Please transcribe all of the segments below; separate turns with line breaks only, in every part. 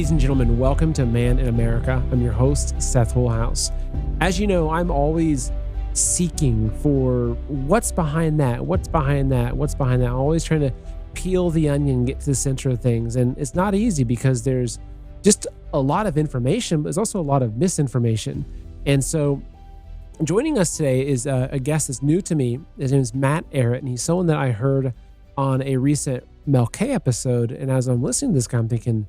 Ladies and gentlemen, welcome to Man in America. I'm your host, Seth Woolhouse. As you know, I'm always seeking for what's behind that, what's behind that, what's behind that. I'm always trying to peel the onion, get to the center of things. And it's not easy because there's just a lot of information, but there's also a lot of misinformation. And so joining us today is a guest that's new to me. His name is Matt Ehret, and he's someone that I heard on a recent Mel K episode. And as I'm listening to this guy, I'm thinking,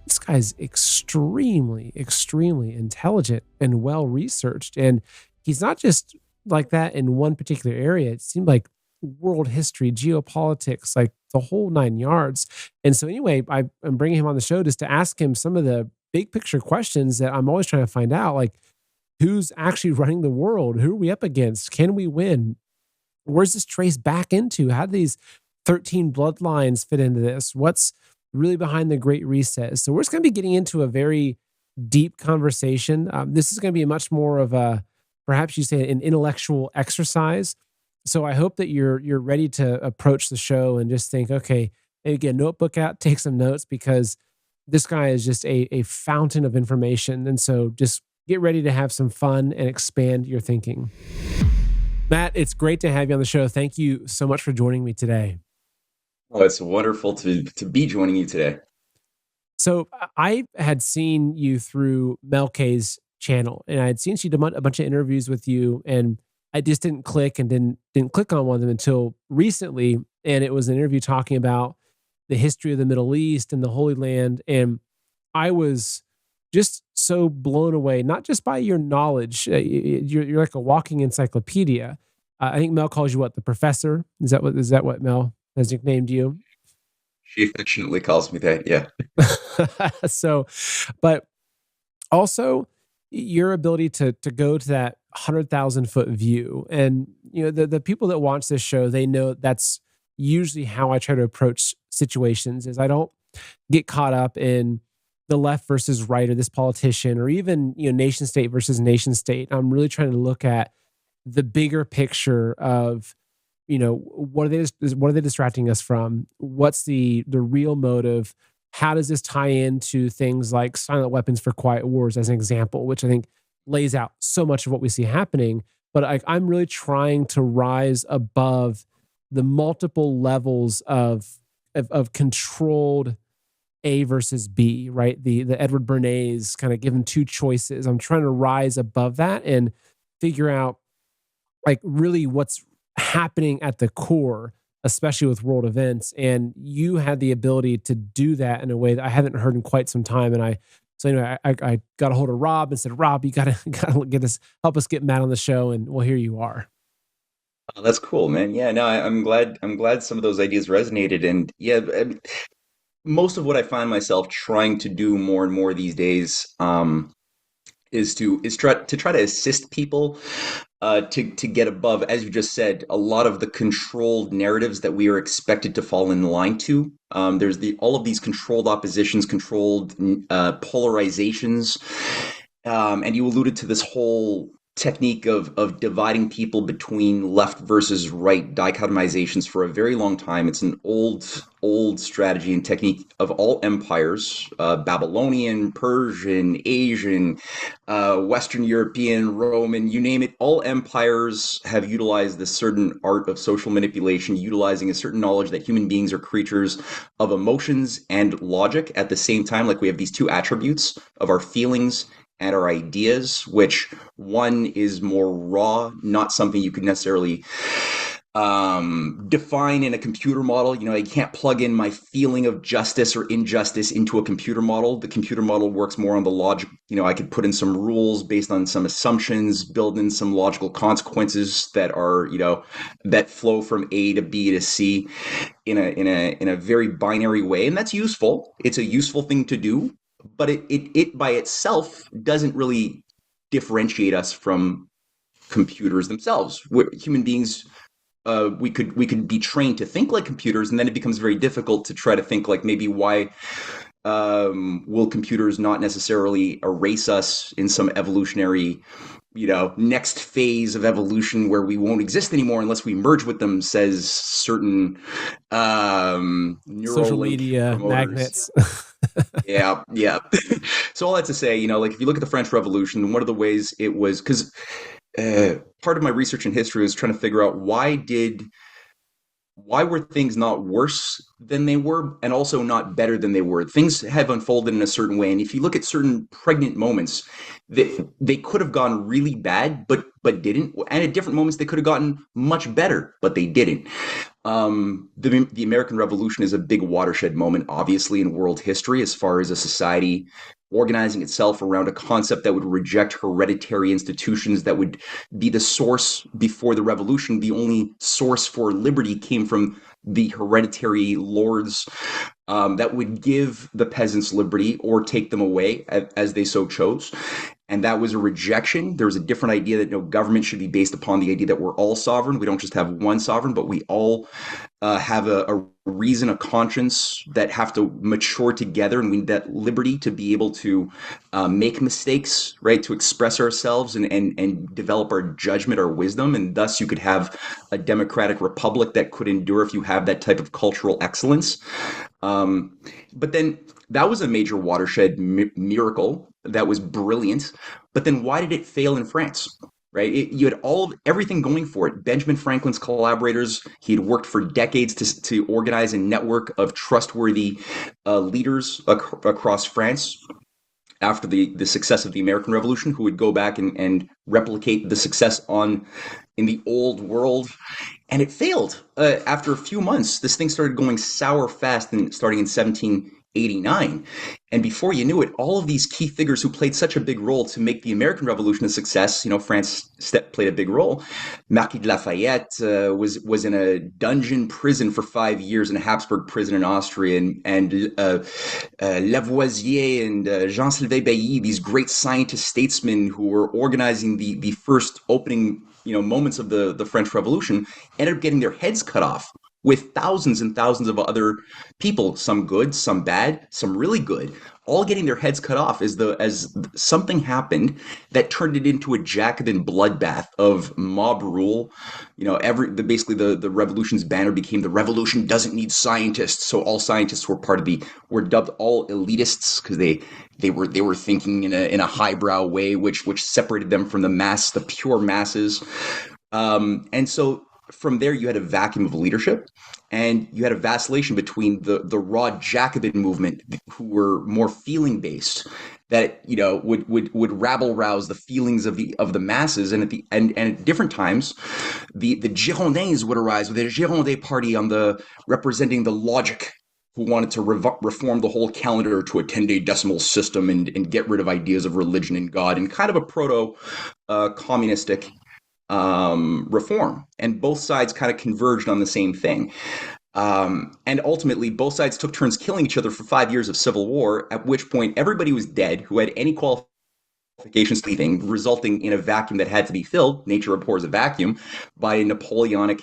this guy's extremely, extremely intelligent and well-researched. And he's not just like that in one particular area. It seemed like world history, geopolitics, like the whole nine yards. And so anyway, I'm bringing him on the show just to ask him some of the big picture questions that I'm always trying to find out, like who's actually running the world? Who are we up against? Can we win? Where's this trace back into? How do these 13 bloodlines fit into this? What's really behind the Great Reset? So we're just going to be getting into a very deep conversation. This is going to be much more of a, perhaps you say, an intellectual exercise. So I hope that you're ready to approach the show and just think, okay, maybe get a notebook out, take some notes, because this guy is just a fountain of information. And so just get ready to have some fun and expand your thinking. Matt, it's great to have you on the show. Thank you so much for joining me today.
Oh, it's wonderful to be joining you today.
So I had seen you through Mel K's channel, and I had seen she did a bunch of interviews with you, and I just didn't click and didn't click on one of them until recently. And it was an interview talking about the history of the Middle East and the Holy Land. And I was just so blown away, not just by your knowledge. You're like a walking encyclopedia. I think Mel calls you what, the professor? Is that what Mel has nicknamed you?
She affectionately calls me that, yeah.
So, but also your ability to go to that 100,000 foot view. And, you know, the people that watch this show, they know that's usually how I try to approach situations. Is I don't get caught up in the left versus right, or this politician, or even, you know, nation state versus nation state. I'm really trying to look at the bigger picture of, you know, what are they distracting us from? What's the real motive? How does this tie into things like silent weapons for quiet wars, as an example, which I think lays out so much of what we see happening. But I'm really trying to rise above the multiple levels of controlled A versus B, right? The Edward Bernays kind of given two choices. I'm trying to rise above that and figure out like really what's happening at the core, especially with world events. And you had the ability to do that in a way that I haven't heard in quite some time. And so anyway, I got a hold of Rob and said, Rob, you gotta help us get Matt on the show. And well, here you are.
Oh, that's cool, man. Yeah, no, I'm glad some of those ideas resonated. And yeah, most of what I find myself trying to do more and more these days, is try to assist people to get above, as you just said, a lot of the controlled narratives that we are expected to fall in line to. There's all of these controlled oppositions, controlled polarizations, and you alluded to this whole technique of dividing people between left versus right, dichotomizations, for a very long time. It's an old strategy and technique of all empires, Babylonian, Persian, Asian, Western European, Roman, you name it. All empires have utilized this certain art of social manipulation, utilizing a certain knowledge that human beings are creatures of emotions and logic at the same time. Like, we have these two attributes of our feelings and our ideas, which one is more raw, not something you could necessarily define in a computer model. You know, I can't plug in my feeling of justice or injustice into a computer model. The computer model works more on the logic. You know, I could put in some rules based on some assumptions, build in some logical consequences that are, you know, that flow from A to B to C in a very binary way. And that's useful. It's a useful thing to do, but it by itself doesn't really differentiate us from computers themselves. Human beings, we could be trained to think like computers, and then it becomes very difficult to try to think like, maybe why will computers not necessarily erase us in some evolutionary, you know, next phase of evolution where we won't exist anymore unless we merge with them, says certain neural
social media
promoters.
magnets.
Yeah, yeah. So all that to say, like if you look at the French Revolution, one of the ways it was because part of my research in history was trying to figure out why were things not worse than they were and also not better than they were. Things have unfolded in a certain way, and if you look at certain pregnant moments, they could have gone really bad but didn't, and at different moments they could have gotten much better but they didn't. The American Revolution is a big watershed moment, obviously, in world history as far as a society organizing itself around a concept that would reject hereditary institutions, that would be the source before the revolution. The only source for liberty came from the hereditary lords, that would give the peasants liberty or take them away as they so chose. And that was a rejection. There was a different idea that no government should be based upon the idea that we're all sovereign. We don't just have one sovereign, but we all have a reason, a conscience that have to mature together, and we need that liberty to be able to make mistakes, right? To express ourselves and develop our judgment, our wisdom, and thus you could have a democratic republic that could endure if you have that type of cultural excellence. But then that was a major watershed miracle that was brilliant. But then why did it fail in France? Right, you had everything going for it. Benjamin Franklin's collaborators. He had worked for decades to organize a network of trustworthy leaders across France after the success of the American Revolution, who would go back and replicate the success in the old world. And it failed. After a few months, this thing started going sour fast, and starting in 1789. And before you knew it, all of these key figures who played such a big role to make the American Revolution a success, France played a big role. Marquis de Lafayette was in a dungeon prison for 5 years in a Habsburg prison in Austria, and Lavoisier and Jean-Sylvain Bailly, these great scientist statesmen who were organizing the first opening moments of the French Revolution, ended up getting their heads cut off, with thousands and thousands of other people, some good, some bad, some really good, all getting their heads cut off as something happened that turned it into a Jacobin bloodbath of mob rule. Basically the revolution's banner became "The revolution doesn't need scientists." So all scientists were dubbed all elitists, because they were thinking in a highbrow way, which separated them from the pure masses. And so from there, you had a vacuum of leadership, and you had a vacillation between the raw Jacobin movement, who were more feeling based, that would rabble rouse the feelings of the masses, and at different times, the Girondins would arise with the Girondin party representing the logic, who wanted to reform the whole calendar to a 10-day decimal system, and get rid of ideas of religion and God, and kind of a proto communistic reform. And both sides kind of converged on the same thing. And ultimately, both sides took turns killing each other for 5 years of civil war, at which point everybody was dead who had any qualifications leaving, resulting in a vacuum that had to be filled. Nature abhors a vacuum, by a Napoleonic,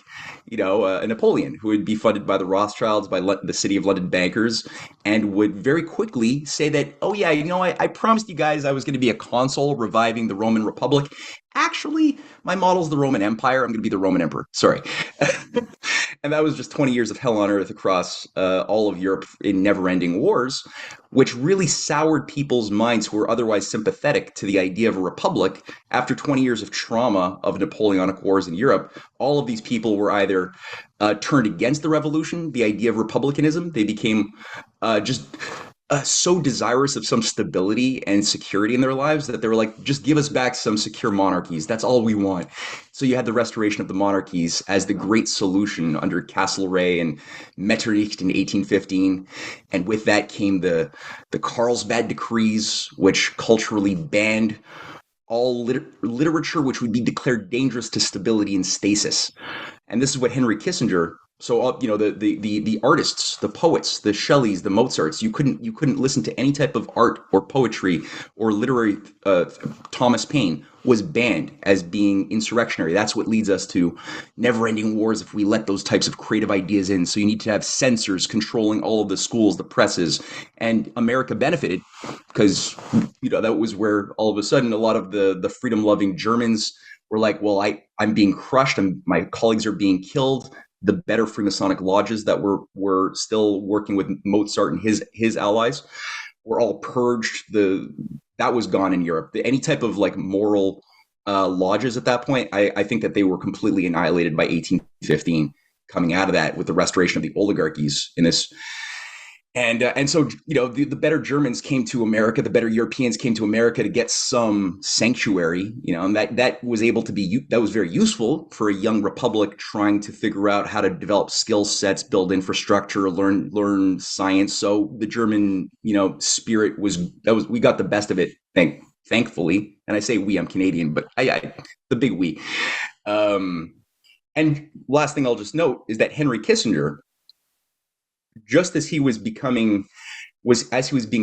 a Napoleon, who would be funded by the Rothschilds, by the City of London bankers, and would very quickly say that, oh yeah, I promised you guys I was going to be a consul reviving the Roman Republic. Actually, my model's the Roman Empire. I'm going to be the Roman Emperor. Sorry. And that was just 20 years of hell on earth across all of Europe in never-ending wars, which really soured people's minds who were otherwise sympathetic to the idea of a republic. After 20 years of trauma of Napoleonic wars in Europe, all of these people were either turned against the revolution, the idea of republicanism. They became just so desirous of some stability and security in their lives, that they were like, just give us back some secure monarchies. That's all we want. So you had the restoration of the monarchies as the great solution under Castlereagh and Metternich in 1815. And with that came the Carlsbad decrees, which culturally banned all literature which would be declared dangerous to stability and stasis. And this is what Henry Kissinger. So the artists, the poets, the Shelleys, the Mozarts, you couldn't listen to any type of art or poetry or literary. Thomas Paine was banned as being insurrectionary. That's what leads us to never-ending wars if we let those types of creative ideas in. So you need to have censors controlling all of the schools, the presses, and America benefited because that was where all of a sudden a lot of the freedom-loving Germans were like, well, I'm being crushed, and my colleagues are being killed. the better Freemasonic lodges that were still working with Mozart and his allies were all purged. That was gone in Europe. Any type of like moral lodges at that point, I think that they were completely annihilated by 1815, coming out of that with the restoration of the oligarchies in this. And so, the better Germans came to America, the better Europeans came to America to get some sanctuary, and that was able to that was very useful for a young republic trying to figure out how to develop skill sets, build infrastructure, learn science. So the German, spirit we got the best of it, thankfully. And I say we, I'm Canadian, but the big we. And last thing I'll just note is that Henry Kissinger, just as he was being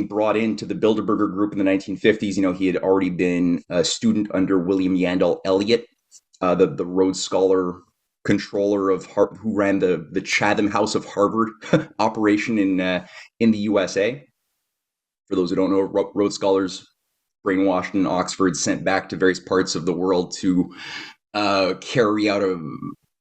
brought into the Bilderberger group in the 1950s, he had already been a student under William Yandell Elliott, the Rhodes Scholar controller of who ran the Chatham House of Harvard operation in the USA. For those who don't know, Rhodes Scholars brainwashed in Oxford, sent back to various parts of the world to carry out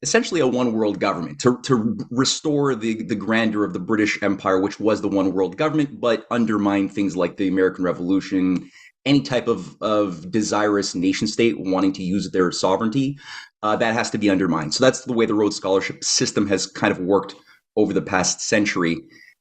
essentially a one world government, to restore the grandeur of the British Empire, which was the one world government, but undermine things like the American Revolution, any type of desirous nation state wanting to use their sovereignty, that has to be undermined. So that's the way the Rhodes Scholarship system has kind of worked over the past century.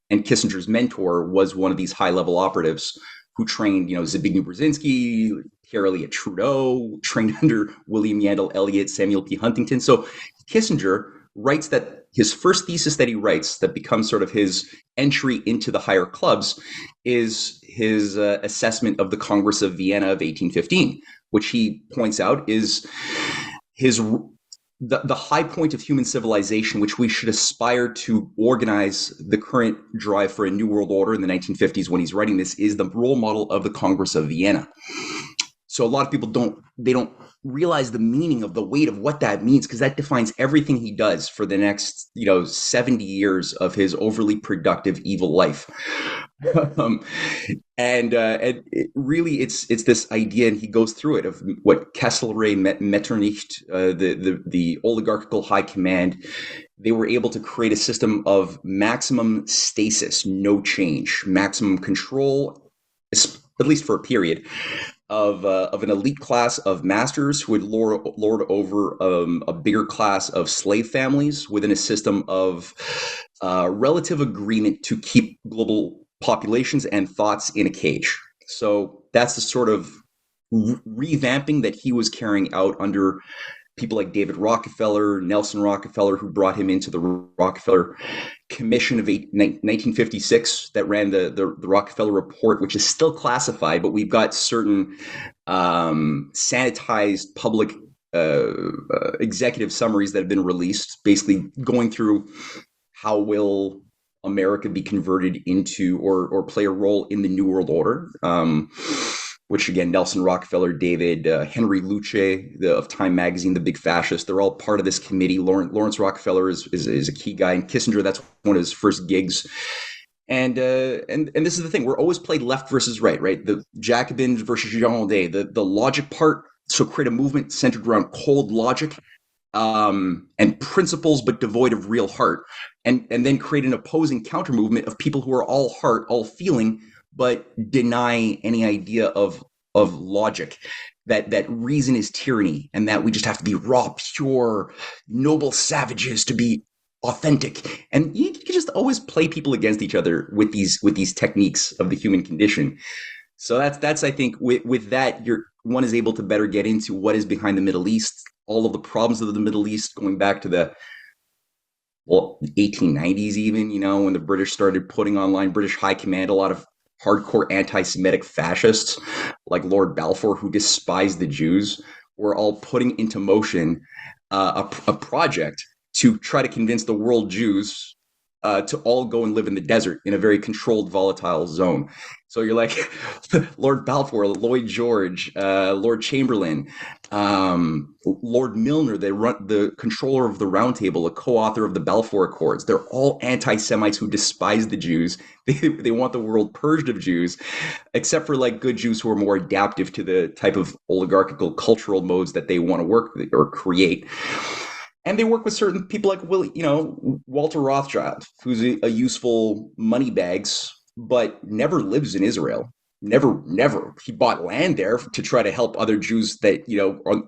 And Kissinger's mentor was one of these high level operatives who trained, Zbigniew Brzezinski, Pierre Elliott Trudeau, trained under William Yandell Elliott, Samuel P. Huntington. So Kissinger writes that his first thesis that he writes that becomes sort of his entry into the higher clubs is his assessment of the Congress of Vienna of 1815, which he points out is the high point of human civilization, which we should aspire to organize the current drive for a new world order in the 1950s when he's writing this, is the role model of the Congress of Vienna. So a lot of people don't realize the meaning of the weight of what that means, because that defines everything he does for the next 70 years of his overly productive evil life. And really it's this idea, and he goes through it, of what Kesselray, Metternich, the oligarchical high command, they were able to create a system of maximum stasis, no change, maximum control, at least for a period, of an elite class of masters who would lord over a bigger class of slave families within a system of relative agreement to keep global populations and thoughts in a cage. So that's the sort of revamping that he was carrying out under people like David Rockefeller, Nelson Rockefeller, who brought him into the Rockefeller Commission of 1956 that ran the Rockefeller Report, which is still classified, but we've got certain sanitized public executive summaries that have been released, basically going through how will America be converted into or play a role in the New World Order, which again, Nelson Rockefeller, David, Henry Luce of Time Magazine, the big fascist, they're all part of this committee. Lawrence Rockefeller is a key guy, and Kissinger, that's one of his first gigs. And this is the thing, we're always played left versus right? The Jacobins versus Girondins, the logic part. So create a movement centered around cold logic and principles, but devoid of real heart. And then create an opposing counter movement of people who are all heart, all feeling, but deny any idea of logic, that reason is tyranny, and that we just have to be raw, pure, noble savages to be authentic. And you can just always play people against each other with these techniques of the human condition. So that's I think with that, one is able to better get into what is behind the Middle East, all of the problems of the Middle East, going back to the 1890s even, when the British started putting online, British high command, a lot of hardcore anti-Semitic fascists like Lord Balfour, who despised the Jews, were all putting into motion a project to try to convince the world Jews to all go and live in the desert in a very controlled, volatile zone. So you're like Lord Balfour, Lloyd George, Lord Chamberlain, Lord Milner, the controller of the Round Table, a co-author of the Balfour Accords. They're all anti-Semites who despise the Jews. They want the world purged of Jews, except for like good Jews who are more adaptive to the type of oligarchical cultural modes that they want to work or create. And they work with certain people like Walter Rothschild, who's a useful money bags, but never lives in Israel. Never. He bought land there to try to help other Jews that,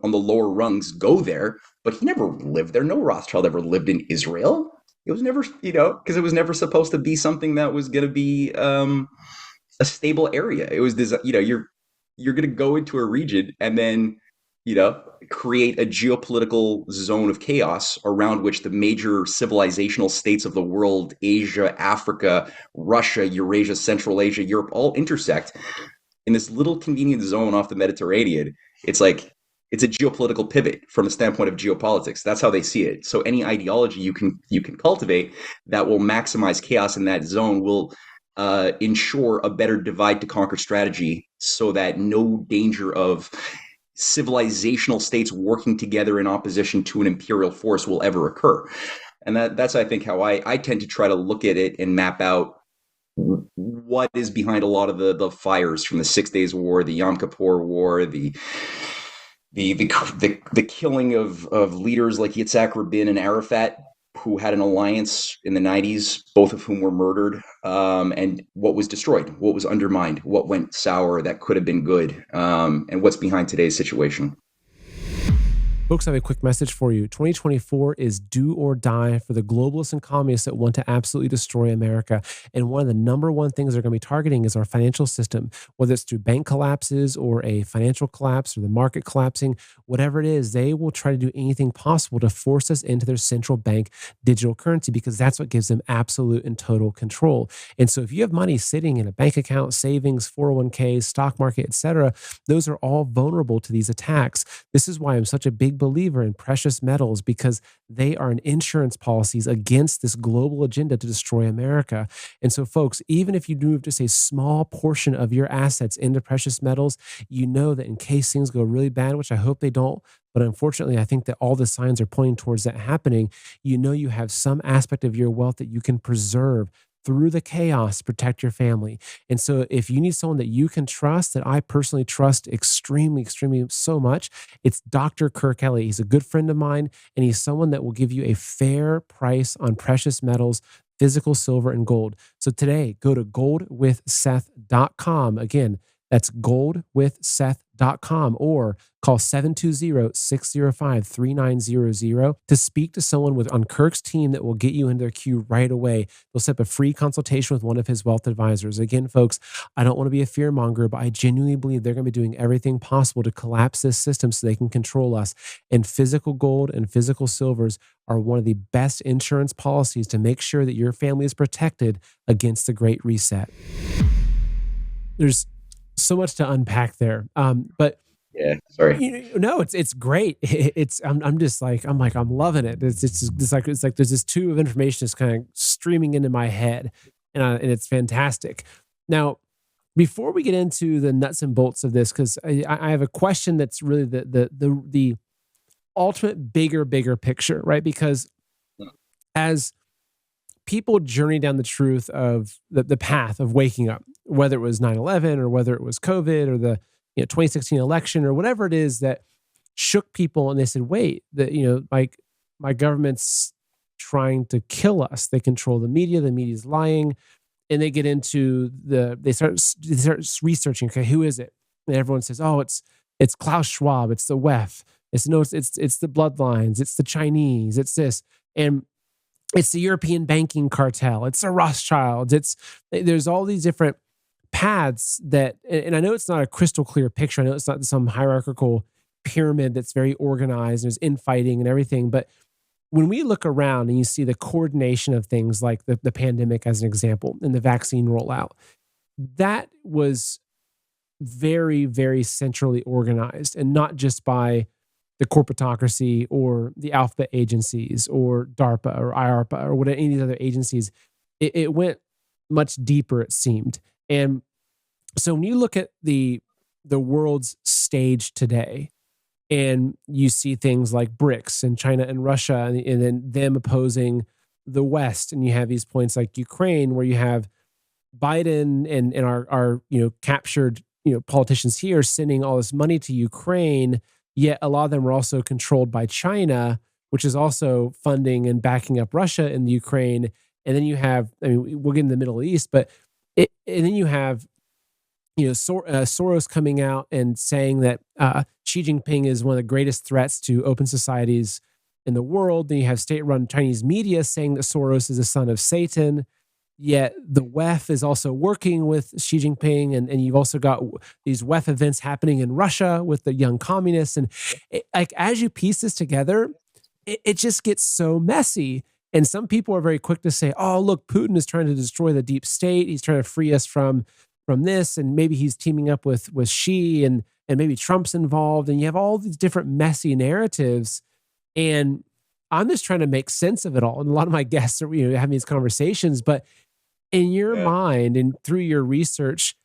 on the lower rungs go there, but he never lived there. No Rothschild ever lived in Israel. It was never, because it was never supposed to be something that was going to be a stable area. It was this, you're going to go into a region and then, create a geopolitical zone of chaos around which the major civilizational states of the world, Asia, Africa, Russia, Eurasia, Central Asia, Europe, all intersect in this little convenient zone off the Mediterranean. It's like, it's a geopolitical pivot from a standpoint of geopolitics. That's how they see it. So any ideology you can cultivate that will maximize chaos in that zone will ensure a better divide to conquer strategy, so that no danger of civilizational states working together in opposition to an imperial force will ever occur. And that's, I think, how I tend to try to look at it and map out what is behind a lot of the fires from the 6 Days War, the Yom Kippur War, the killing of leaders like Yitzhak Rabin and Arafat, who had an alliance in the 90s, both of whom were murdered, and what was destroyed, what was undermined, what went sour that could have been good, and what's behind today's situation.
Folks, I have a quick message for you. 2024 is do or die for the globalists and communists that want to absolutely destroy America. And one of the number one things they're going to be targeting is our financial system, whether it's through bank collapses or a financial collapse or the market collapsing, whatever it is, they will try to do anything possible to force us into their central bank digital currency, because that's what gives them absolute and total control. And so if you have money sitting in a bank account, savings, 401ks, stock market, etc., those are all vulnerable to these attacks. This is why I'm such a big believer in precious metals, because they are an insurance policies against this global agenda to destroy America. And so, folks, even if you move just a small portion of your assets into precious metals, you know that in case things go really bad, which I hope they don't, but unfortunately, I think that all the signs are pointing towards that happening, you have some aspect of your wealth that you can preserve through the chaos, protect your family. And so if you need someone that you can trust, that I personally trust extremely so much, it's Dr. Kirk Kelly. He's a good friend of mine, and he's someone that will give you a fair price on precious metals, physical silver and gold. So today, go to goldwithseth.com. Again, that's goldwithseth.com, or call 720-605-3900 to speak to someone on Kirk's team that will get you into their queue right away. They'll set up a free consultation with one of his wealth advisors. Again, folks, I don't want to be a fearmonger, but I genuinely believe they're going to be doing everything possible to collapse this system so they can control us. And physical gold and physical silvers are one of the best insurance policies to make sure that your family is protected against the Great Reset. There's so much to unpack there. But
yeah, sorry.
No, it's great. I'm loving it. It's like there's this tube of information that's kind of streaming into my head, and it's fantastic. Now, before we get into the nuts and bolts of this, because I have a question that's really the ultimate bigger picture, right? Because as people journey down the truth of the path of waking up, whether it was 9/11 or whether it was COVID or the 2016 election or whatever it is that shook people, and they said, wait, like my government's trying to kill us. They control the media's lying, and they get into they start researching, okay, who is it? And everyone says, oh, it's Klaus Schwab, it's the WEF, it's the bloodlines, it's the Chinese, it's this, and it's the European banking cartel, it's the Rothschilds, there's all these different paths that, and I know it's not a crystal clear picture. I know it's not some hierarchical pyramid that's very organized and there's infighting and everything. But when we look around and you see the coordination of things like the pandemic as an example and the vaccine rollout, that was very, very centrally organized, and not just by the corporatocracy or the alphabet agencies or DARPA or IARPA or any of these other agencies. It went much deeper, it seemed. And so when you look at the world's stage today, and you see things like BRICS and China and Russia, and then them opposing the West, and you have these points like Ukraine, where you have Biden and our captured politicians here sending all this money to Ukraine, yet a lot of them are also controlled by China, which is also funding and backing up Russia in the Ukraine. And then you have, I mean, we'll get in the Middle East, but and then you have, Soros coming out and saying that Xi Jinping is one of the greatest threats to open societies in the world. Then you have state-run Chinese media saying that Soros is a son of Satan. Yet the WEF is also working with Xi Jinping, and you've also got these WEF events happening in Russia with the young communists. And like as you piece this together, it just gets so messy. And some people are very quick to say, "Oh, look, Putin is trying to destroy the deep state. He's trying to free us from this, and maybe he's teaming up with Xi, and maybe Trump's involved." And you have all these different messy narratives, and I'm just trying to make sense of it all. And a lot of my guests are having these conversations, but in your mind and through your research,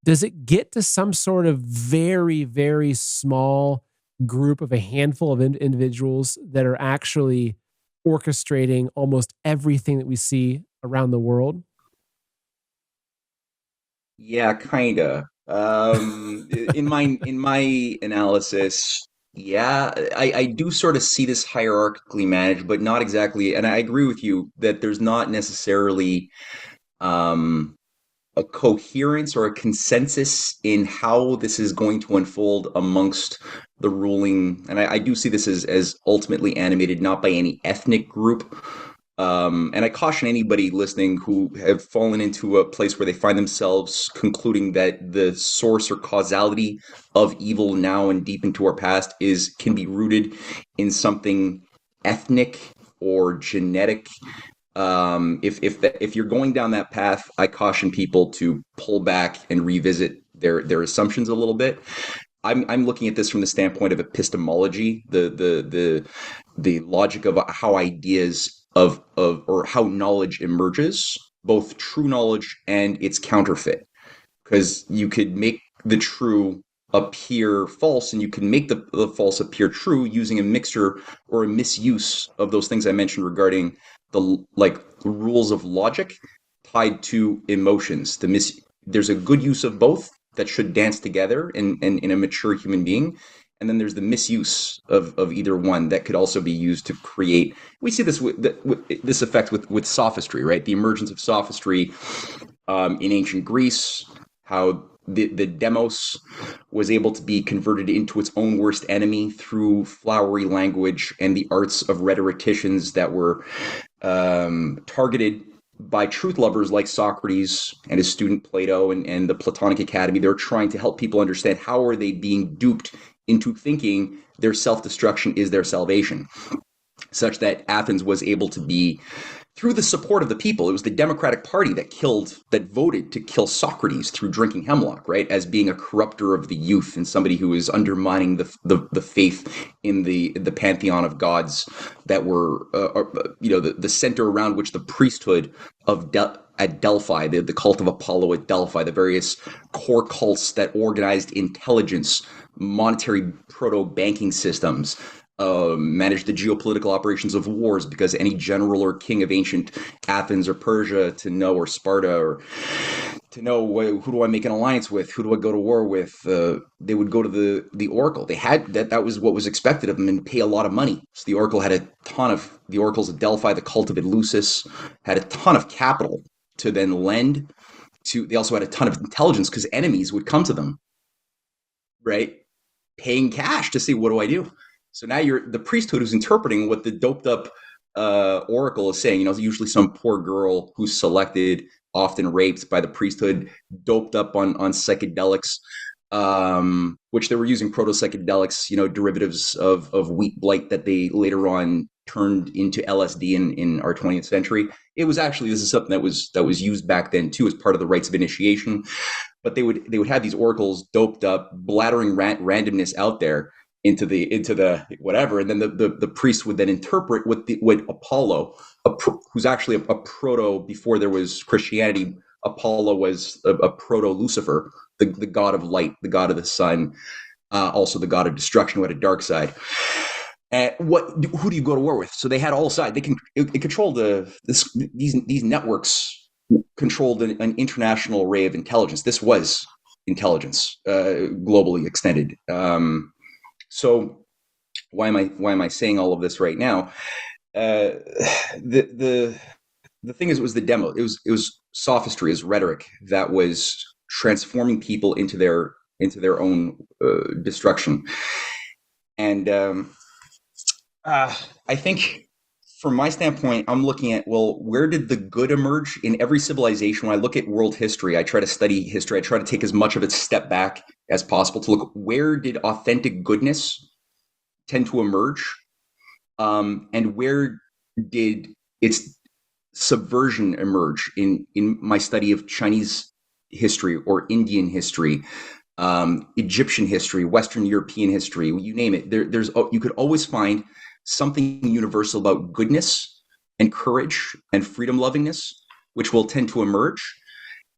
does it get to some sort of very, very small group of a handful of individuals that are actually orchestrating almost everything that we see around the world?
Yeah, kinda. In my analysis, yeah, I do sort of see this hierarchically managed, but not exactly. And I agree with you that there's not necessarily um, a coherence or a consensus in how this is going to unfold amongst the ruling. And I do see this as ultimately animated not by any ethnic group. And I caution anybody listening who have fallen into a place where they find themselves concluding that the source or causality of evil now and deep into our past can be rooted in something ethnic or genetic. If you're going down that path, I caution people to pull back and revisit their assumptions a little bit. I'm looking at this from the standpoint of epistemology, the logic of how ideas of or how knowledge emerges, both true knowledge and its counterfeit. Because you could make the true appear false, and you can make the false appear true using a mixture or a misuse of those things I mentioned regarding the rules of logic tied to emotions. There's a good use of both that should dance together in a mature human being. And then there's the misuse of either one that could also be used to create. We see this with this effect with sophistry, right? The emergence of sophistry in ancient Greece, how the demos was able to be converted into its own worst enemy through flowery language and the arts of rhetoricians that were targeted by truth lovers like Socrates and his student Plato and the Platonic Academy. They're trying to help people understand how are they being duped into thinking their self-destruction is their salvation, such that Athens was able to be, through the support of the people, it was the Democratic Party that voted to kill Socrates through drinking hemlock, right, as being a corrupter of the youth and somebody who is undermining the faith in the pantheon of gods that were, the center around which the priesthood at Delphi, the cult of Apollo at Delphi, the various core cults that organized intelligence, monetary proto-banking systems, managed the geopolitical operations of wars, because any general or king of ancient Athens or Persia or Sparta, or to know who do I make an alliance with, who do I go to war with, they would go to the oracle. They had that was what was expected of them, and pay a lot of money. So the oracle had the oracles of Delphi, the cult of Eleusis, had a ton of capital to then lend to. They also had a ton of intelligence because enemies would come to them, right, paying cash to say, what do I do? So now you're the priesthood who's interpreting what the doped up oracle is saying. Usually some poor girl who's selected, often raped by the priesthood, doped up on psychedelics, which they were using proto psychedelics, derivatives of wheat blight that they later on turned into LSD in our 20th century. This is something that was used back then too as part of the rites of initiation. But they would have these oracles doped up, blathering randomness out there into the whatever, and then the priest would then interpret what Apollo, who's actually a proto, before there was Christianity. Apollo was a proto Lucifer, the god of light, the god of the sun, also the god of destruction, who had a dark side. And who do you go to war with? So they had all sides. It controlled these networks controlled an international array of intelligence. This was intelligence, globally extended. So why am I saying all of this right now? The thing is, it was the demo. It was sophistry, is rhetoric that was transforming people into their own destruction. And I think, from my standpoint, I'm looking at, well, where did the good emerge in every civilization? When I look at world history, I try to study history. I try to take as much of its step back as possible to look, where did authentic goodness tend to emerge, and where did its subversion emerge in my study of Chinese history or Indian history, Egyptian history, Western European history, you name it. You could always find something universal about goodness and courage and freedom lovingness, which will tend to emerge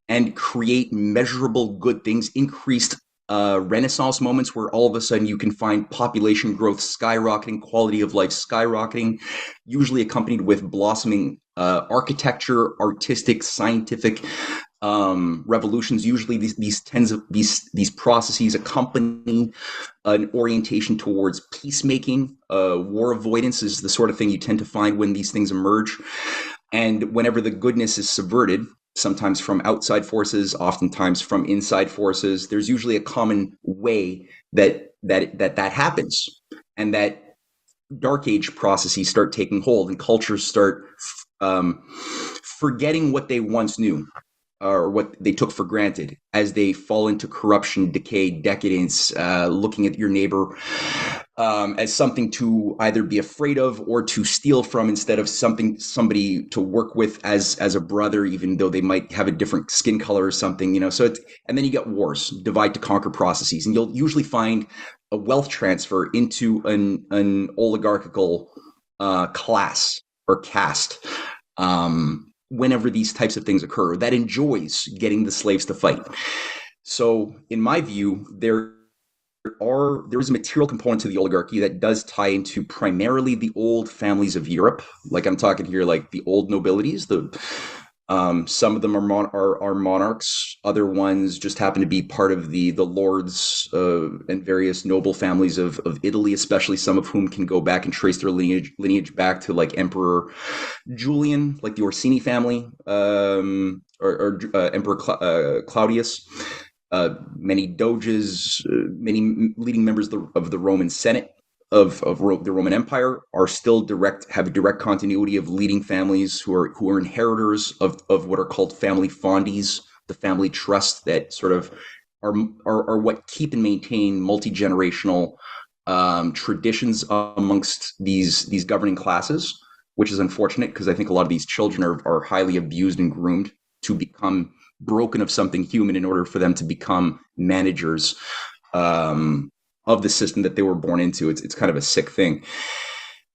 and create measurable good things, increased Renaissance moments where all of a sudden you can find population growth skyrocketing, quality of life skyrocketing, usually accompanied with blossoming architecture, artistic, scientific revolutions. Usually these processes accompany an orientation towards peacemaking. War avoidance is the sort of thing you tend to find when these things emerge. And whenever the goodness is subverted, sometimes from outside forces, oftentimes from inside forces, there's usually a common way that happens, and that dark age processes start taking hold, and cultures start forgetting what they once knew, or what they took for granted, as they fall into corruption, decay, decadence, looking at your neighbor as something to either be afraid of or to steal from, instead of somebody to work with as a brother, even though they might have a different skin color or something, So and then you get wars, divide to conquer processes, and you'll usually find a wealth transfer into an oligarchical class or caste. Whenever these types of things occur, that enjoys getting the slaves to fight. So, in my view, there is a material component to the oligarchy that does tie into primarily the old families of Europe. Like, I'm talking here, like the old nobilities. Some of them are monarchs. Other ones just happen to be part of the lords and various noble families of Italy, especially some of whom can go back and trace their lineage back to like Emperor Julian, like the Orsini family, or Emperor Claudius. Many doges, many leading members of the Roman Senate of the Roman Empire are still have a direct continuity of leading families who are inheritors of what are called family fondies, the family trusts that sort of are what keep and maintain multi-generational traditions amongst these governing classes, which is unfortunate, because I think a lot of these children are highly abused and groomed to become broken of something human in order for them to become managers of the system that they were born into. It's kind of a sick thing.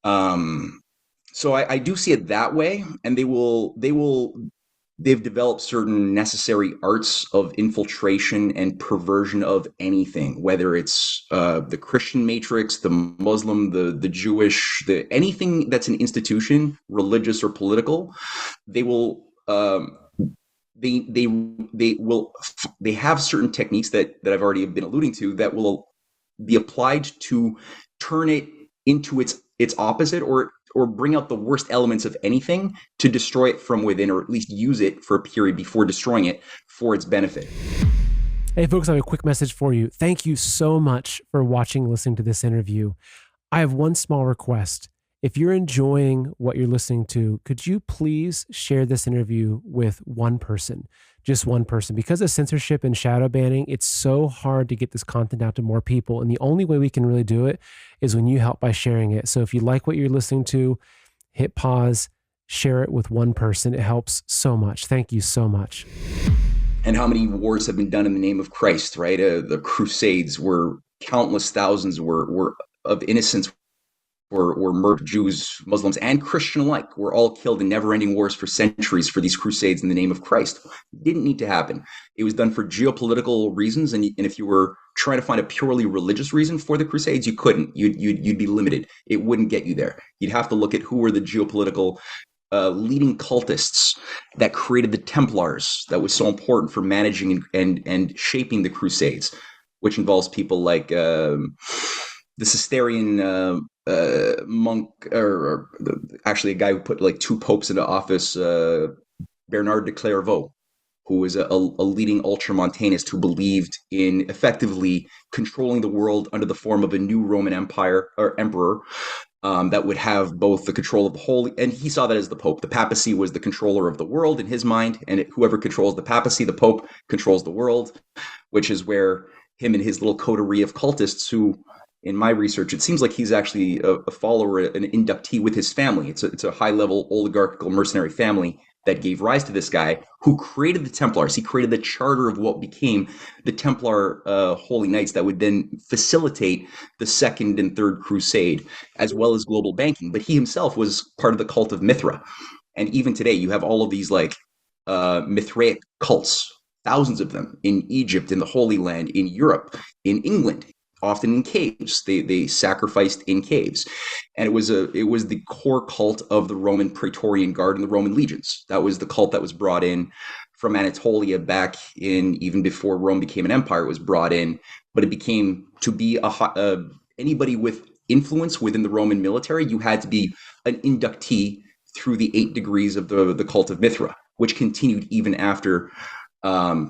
So I do see it that way, and they've developed certain necessary arts of infiltration and perversion of anything, whether it's the Christian matrix, the Muslim, the Jewish, anything that's an institution, religious or political. They will. They have certain techniques that I've already been alluding to that will be applied to turn it into its opposite, or bring out the worst elements of anything to destroy it from within, or at least use it for a period before destroying it for its benefit.
Hey folks, I have a quick message for you. Thank you so much for watching and listening to this interview. I have one small request. If you're enjoying what you're listening to, could you please share this interview with one person, just one person? Because of censorship and shadow banning, it's so hard to get this content out to more people. And the only way we can really do it is when you help by sharing it. So if you like what you're listening to, hit pause, share it with one person. It helps so much. Thank you so much.
And how many wars have been done in the name of Christ, right? The Crusades, where countless thousands were of innocents were murdered. Jews, Muslims, and Christian alike were all killed in never-ending wars for centuries for these crusades in the name of Christ. It didn't need to happen. It was done for geopolitical reasons, and if you were trying to find a purely religious reason for the crusades, you couldn't. You'd be limited. It wouldn't get you there. You'd have to look at who were the geopolitical leading cultists that created the Templars, that was so important for managing and shaping the crusades, which involves people like the Cistercian monk, or actually a guy who put like two popes into office, Bernard de Clairvaux, who was a leading ultramontanist who believed in effectively controlling the world under the form of a new Roman Empire or emperor, that would have both the control of the whole, and he saw that as the Pope. The papacy was the controller of the world in his mind, and whoever controls the papacy, the Pope, controls the world, which is where him and his little coterie of cultists, who, in my research, it seems like he's actually a follower, an inductee with his family. It's a high level oligarchical mercenary family that gave rise to this guy who created the Templars. He created the charter of what became the Templar Holy Knights that would then facilitate the Second and Third Crusade, as well as global banking. But he himself was part of the cult of Mithra. And even today, you have all of these like Mithraic cults, thousands of them in Egypt, in the Holy Land, in Europe, in England, often in caves. They sacrificed in caves, and it was the core cult of the Roman Praetorian Guard and the Roman legions. That was the cult that was brought in from Anatolia back in, even before Rome became an empire. It was brought in, but it became to be anybody with influence within the Roman military. You had to be an inductee through the 8 degrees of the cult of Mithra, which continued even after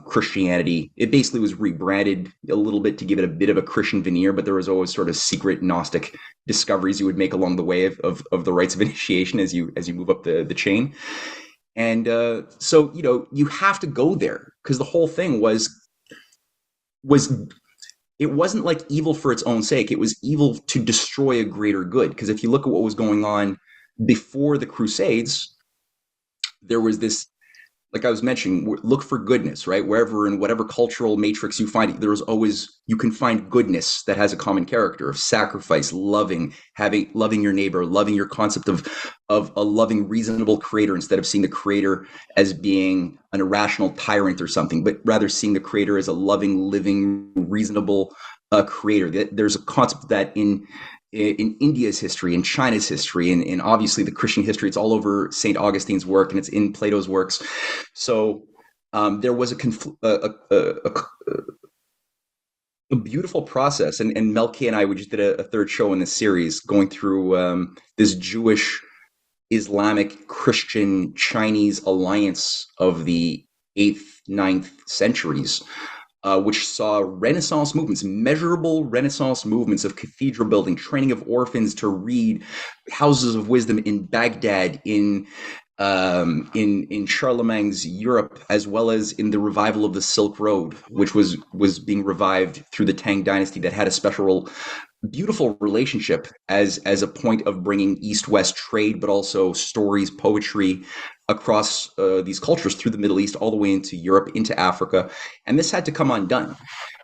Christianity. It basically was rebranded a little bit to give it a bit of a Christian veneer, but there was always sort of secret Gnostic discoveries you would make along the way of the rites of initiation as you move up the chain. And so, you have to go there, because the whole thing was it wasn't like evil for its own sake. It was evil to destroy a greater good. Because if you look at what was going on before the Crusades, there was this, like I was mentioning, look for goodness, right? Wherever, in whatever cultural matrix you find it, you can find goodness that has a common character of sacrifice, loving your neighbor, loving your concept of a loving, reasonable creator, instead of seeing the creator as being an irrational tyrant or something, but rather seeing the creator as a loving, living, reasonable creator. There's a concept that in India's history, in China's history, and obviously the Christian history. It's all over St. Augustine's work, and it's in Plato's works. So there was a beautiful process. And Melky and I, we just did a third show in this series going through this Jewish, Islamic, Christian, Chinese alliance of the 8th, 9th centuries, which saw Renaissance movements, measurable Renaissance movements of cathedral building, training of orphans to read, houses of wisdom in Baghdad, in Charlemagne's Europe, as well as in the revival of the Silk Road, which was being revived through the Tang Dynasty, that had a special, beautiful relationship as a point of bringing East-West trade, but also stories, poetry across these cultures through the Middle East, all the way into Europe, into Africa. And this had to come undone.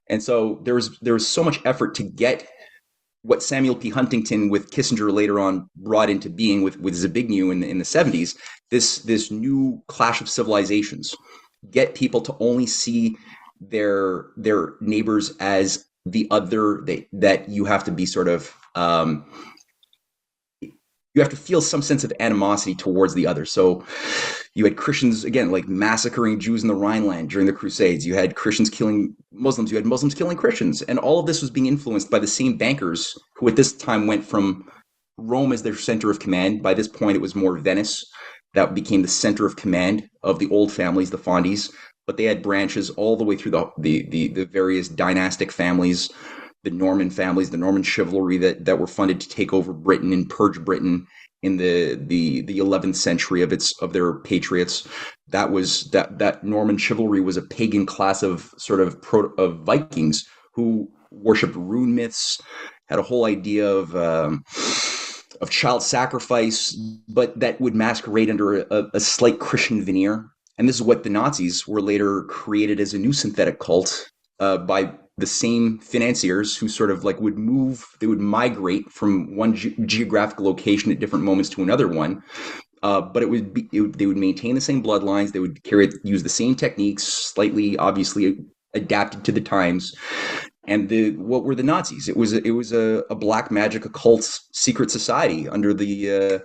And so there was so much effort to get what Samuel P. Huntington with Kissinger later on brought into being with Zbigniew in the 70s, this new clash of civilizations, get people to only see their neighbors as the other, that you have to be sort of you have to feel some sense of animosity towards the other. So you had Christians, again, like massacring Jews in the Rhineland during the Crusades. You had Christians killing Muslims. You had Muslims killing Christians. And all of this was being influenced by the same bankers who at this time went from Rome as their center of command. By this point, it was more Venice that became the center of command of the old families, the Fondis. But they had branches all the way through the various dynastic families, the Norman families, the Norman chivalry that were funded to take over Britain and purge Britain in the 11th century of their patriots. That Norman chivalry was a pagan class of of Vikings who worshipped rune myths, had a whole idea of child sacrifice, but that would masquerade under a slight Christian veneer. And this is what the Nazis were later created as a new synthetic cult by the same financiers who sort of like would migrate from one geographical location at different moments to another one. But they would maintain the same bloodlines. They would use the same techniques, slightly, obviously adapted to the times. And what were the Nazis? It was a black magic occult secret society under the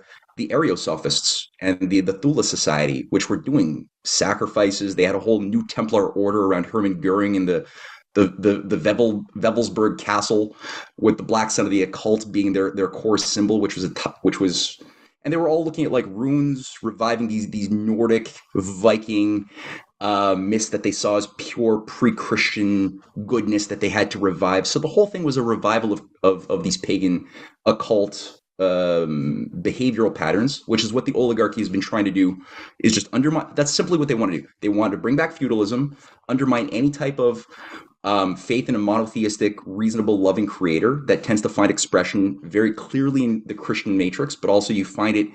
Ariosophists and the Thule Society, which were doing sacrifices. They had a whole new Templar order around Hermann Goering and the the Wewelsburg Castle with the black sun of the occult being their core symbol, and they were all looking at like runes, reviving these Nordic Viking myths that they saw as pure pre-Christian goodness that they had to revive. So the whole thing was a revival of these pagan occult behavioral patterns, which is what the oligarchy has been trying to do, is just undermine. That's simply what they want to do. They want to bring back feudalism, undermine any type of faith in a monotheistic, reasonable, loving creator that tends to find expression very clearly in the Christian matrix, but also you find it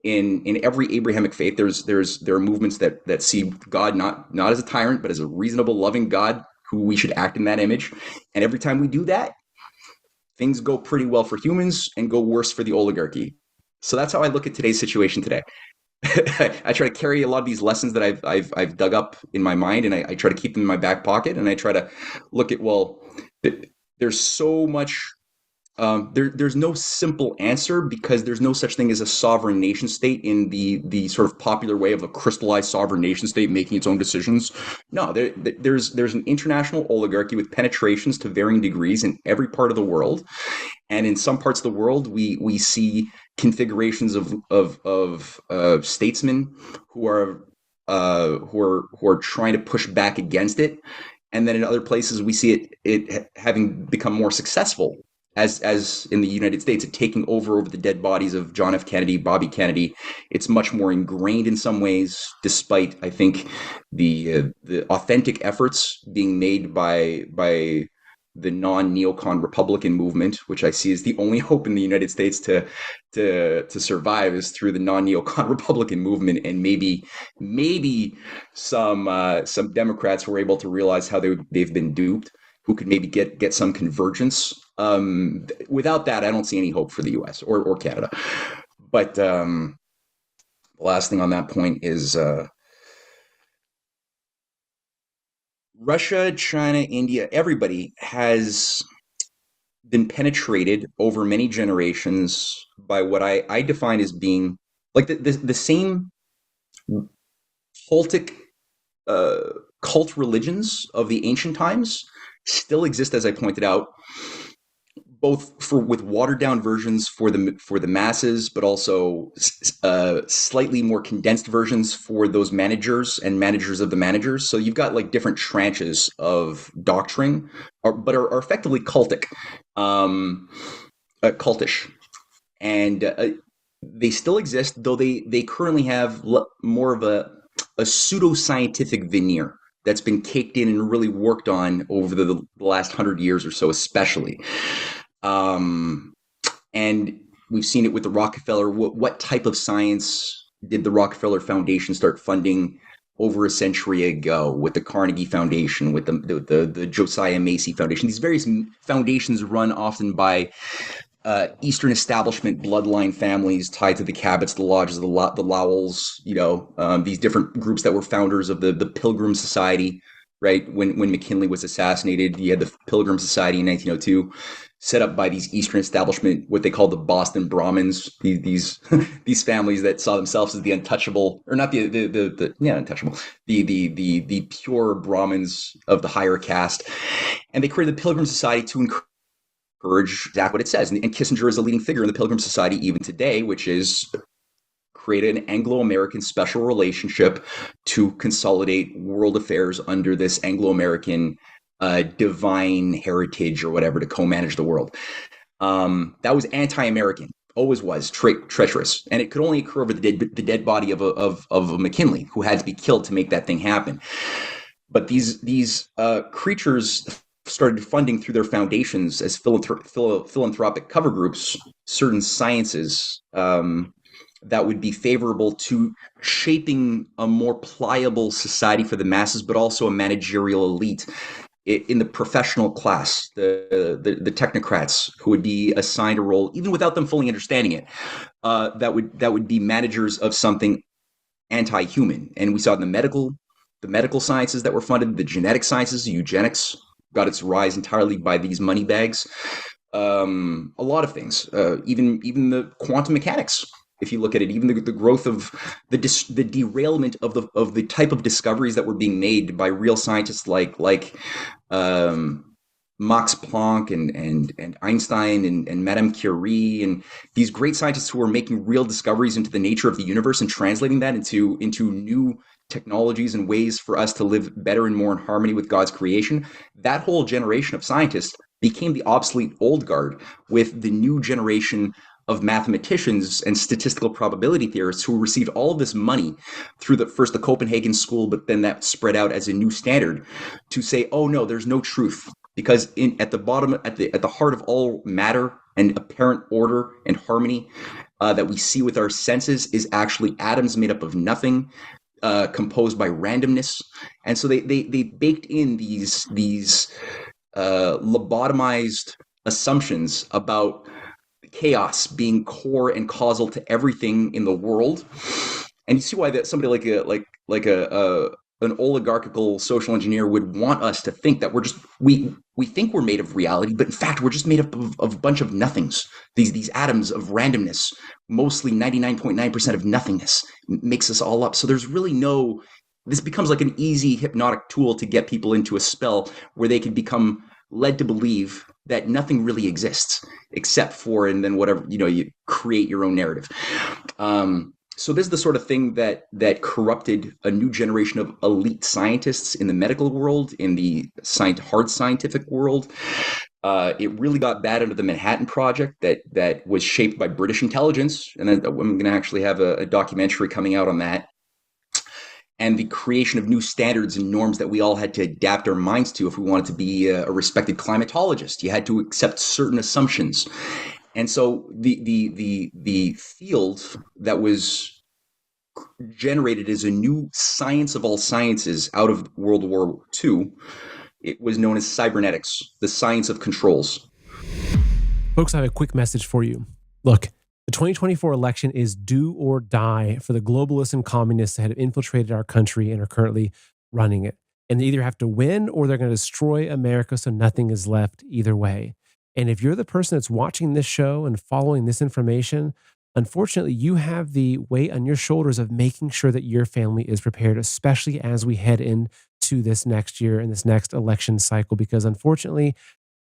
in every Abrahamic faith. There are movements that see God not as a tyrant, but as a reasonable, loving God who we should act in that image. And every time we do that, things go pretty well for humans and go worse for the oligarchy. So that's how I look at today's situation today. I try to carry a lot of these lessons that I've dug up in my mind, and I try to keep them in my back pocket, and I try to look at, well, there's so much. There's no simple answer because there's no such thing as a sovereign nation state in the sort of popular way of a crystallized sovereign nation state making its own decisions. No, there's an international oligarchy with penetrations to varying degrees in every part of the world, and in some parts of the world we see configurations of statesmen who are trying to push back against it, and then in other places we see it having become more successful, as in the United States, at taking over the dead bodies of John F. Kennedy, Bobby Kennedy. It's much more ingrained in some ways, despite, I think, the authentic efforts being made by the non-neocon Republican movement, which I see as the only hope in the United States to survive, is through the non-neocon Republican movement, and maybe some Democrats were able to realize how they've been duped, who could maybe get some convergence. Without that, I don't see any hope for the U.S. or Canada. But the last thing on that point is Russia, China, India, everybody has been penetrated over many generations by what I define as being like the same cultic cult religions of the ancient times still exist, as I pointed out, both with watered down versions for the masses, but also slightly more condensed versions for those managers and managers of the managers. So you've got like different tranches of doctrine, but are effectively cultic, cultish, and they still exist, though they currently have more of a pseudoscientific veneer that's been caked in and really worked on over the last 100 years or so, especially. And we've seen it with the Rockefeller. What type of science did the Rockefeller Foundation start funding over a century ago, with the Carnegie Foundation, with the Josiah Macy Foundation? These various foundations run often by Eastern establishment bloodline families tied to the Cabots, the Lodges, the Lowells, these different groups that were founders of the Pilgrim Society, right? When McKinley was assassinated, you had the Pilgrim Society in 1902, set up by these Eastern establishment, what they called the Boston Brahmins, these these families that saw themselves as the untouchable, or not untouchable, the pure Brahmins of the higher caste, and they created the Pilgrim Society to encourage exactly what it says. And Kissinger is a leading figure in the Pilgrim Society even today, which is create an Anglo-American special relationship to consolidate world affairs under this Anglo-American divine heritage or whatever, to co-manage the world. That was anti-American, always was treacherous, and it could only occur over the dead body of a McKinley, who had to be killed to make that thing happen. But these creatures started funding through their foundations as philanthropic cover groups certain sciences that would be favorable to shaping a more pliable society for the masses, but also a managerial elite in the professional class, the technocrats who would be assigned a role, even without them fully understanding it, that would be managers of something anti-human. And we saw it in the medical sciences that were funded, the genetic sciences, eugenics got its rise entirely by these money bags. A lot of things, even the quantum mechanics if you look at it, even the growth of the derailment of the type of discoveries that were being made by real scientists like um, Max Planck and Einstein and Madame Curie and these great scientists who were making real discoveries into the nature of the universe and translating that into new technologies and ways for us to live better and more in harmony with God's creation. That whole generation of scientists became the obsolete old guard, with the new generation of mathematicians and statistical probability theorists who received all of this money through the Copenhagen School, but then that spread out as a new standard to say, oh no, there's no truth. Because at the bottom, at the heart of all matter and apparent order and harmony that we see with our senses is actually atoms made up of nothing, composed by randomness. And so they baked in these lobotomized assumptions about chaos being core and causal to everything in the world. And you see why that somebody like an oligarchical social engineer would want us to think that we think we're made of reality, but in fact we're just made up of a bunch of nothings. These atoms of randomness, mostly 99.9% of nothingness, makes us all up. So there's really this becomes like an easy hypnotic tool to get people into a spell where they can become led to believe that nothing really exists except for, and then whatever, you create your own narrative. So this is the sort of thing that corrupted a new generation of elite scientists in the medical world, in the hard scientific world. It really got bad under the Manhattan Project that was shaped by British intelligence. And I'm going to actually have a documentary coming out on that. And the creation of new standards and norms that we all had to adapt our minds to if we wanted to be a respected climatologist. You had to accept certain assumptions. And so the field that was generated as a new science of all sciences out of World War II, it was known as cybernetics, the science of controls.
Folks, I have a quick message for you. Look, the 2024 election is do or die for the globalists and communists that have infiltrated our country and are currently running it. And they either have to win or they're going to destroy America so nothing is left either way. And if you're the person that's watching this show and following this information, unfortunately, you have the weight on your shoulders of making sure that your family is prepared, especially as we head into this next year and this next election cycle, because unfortunately,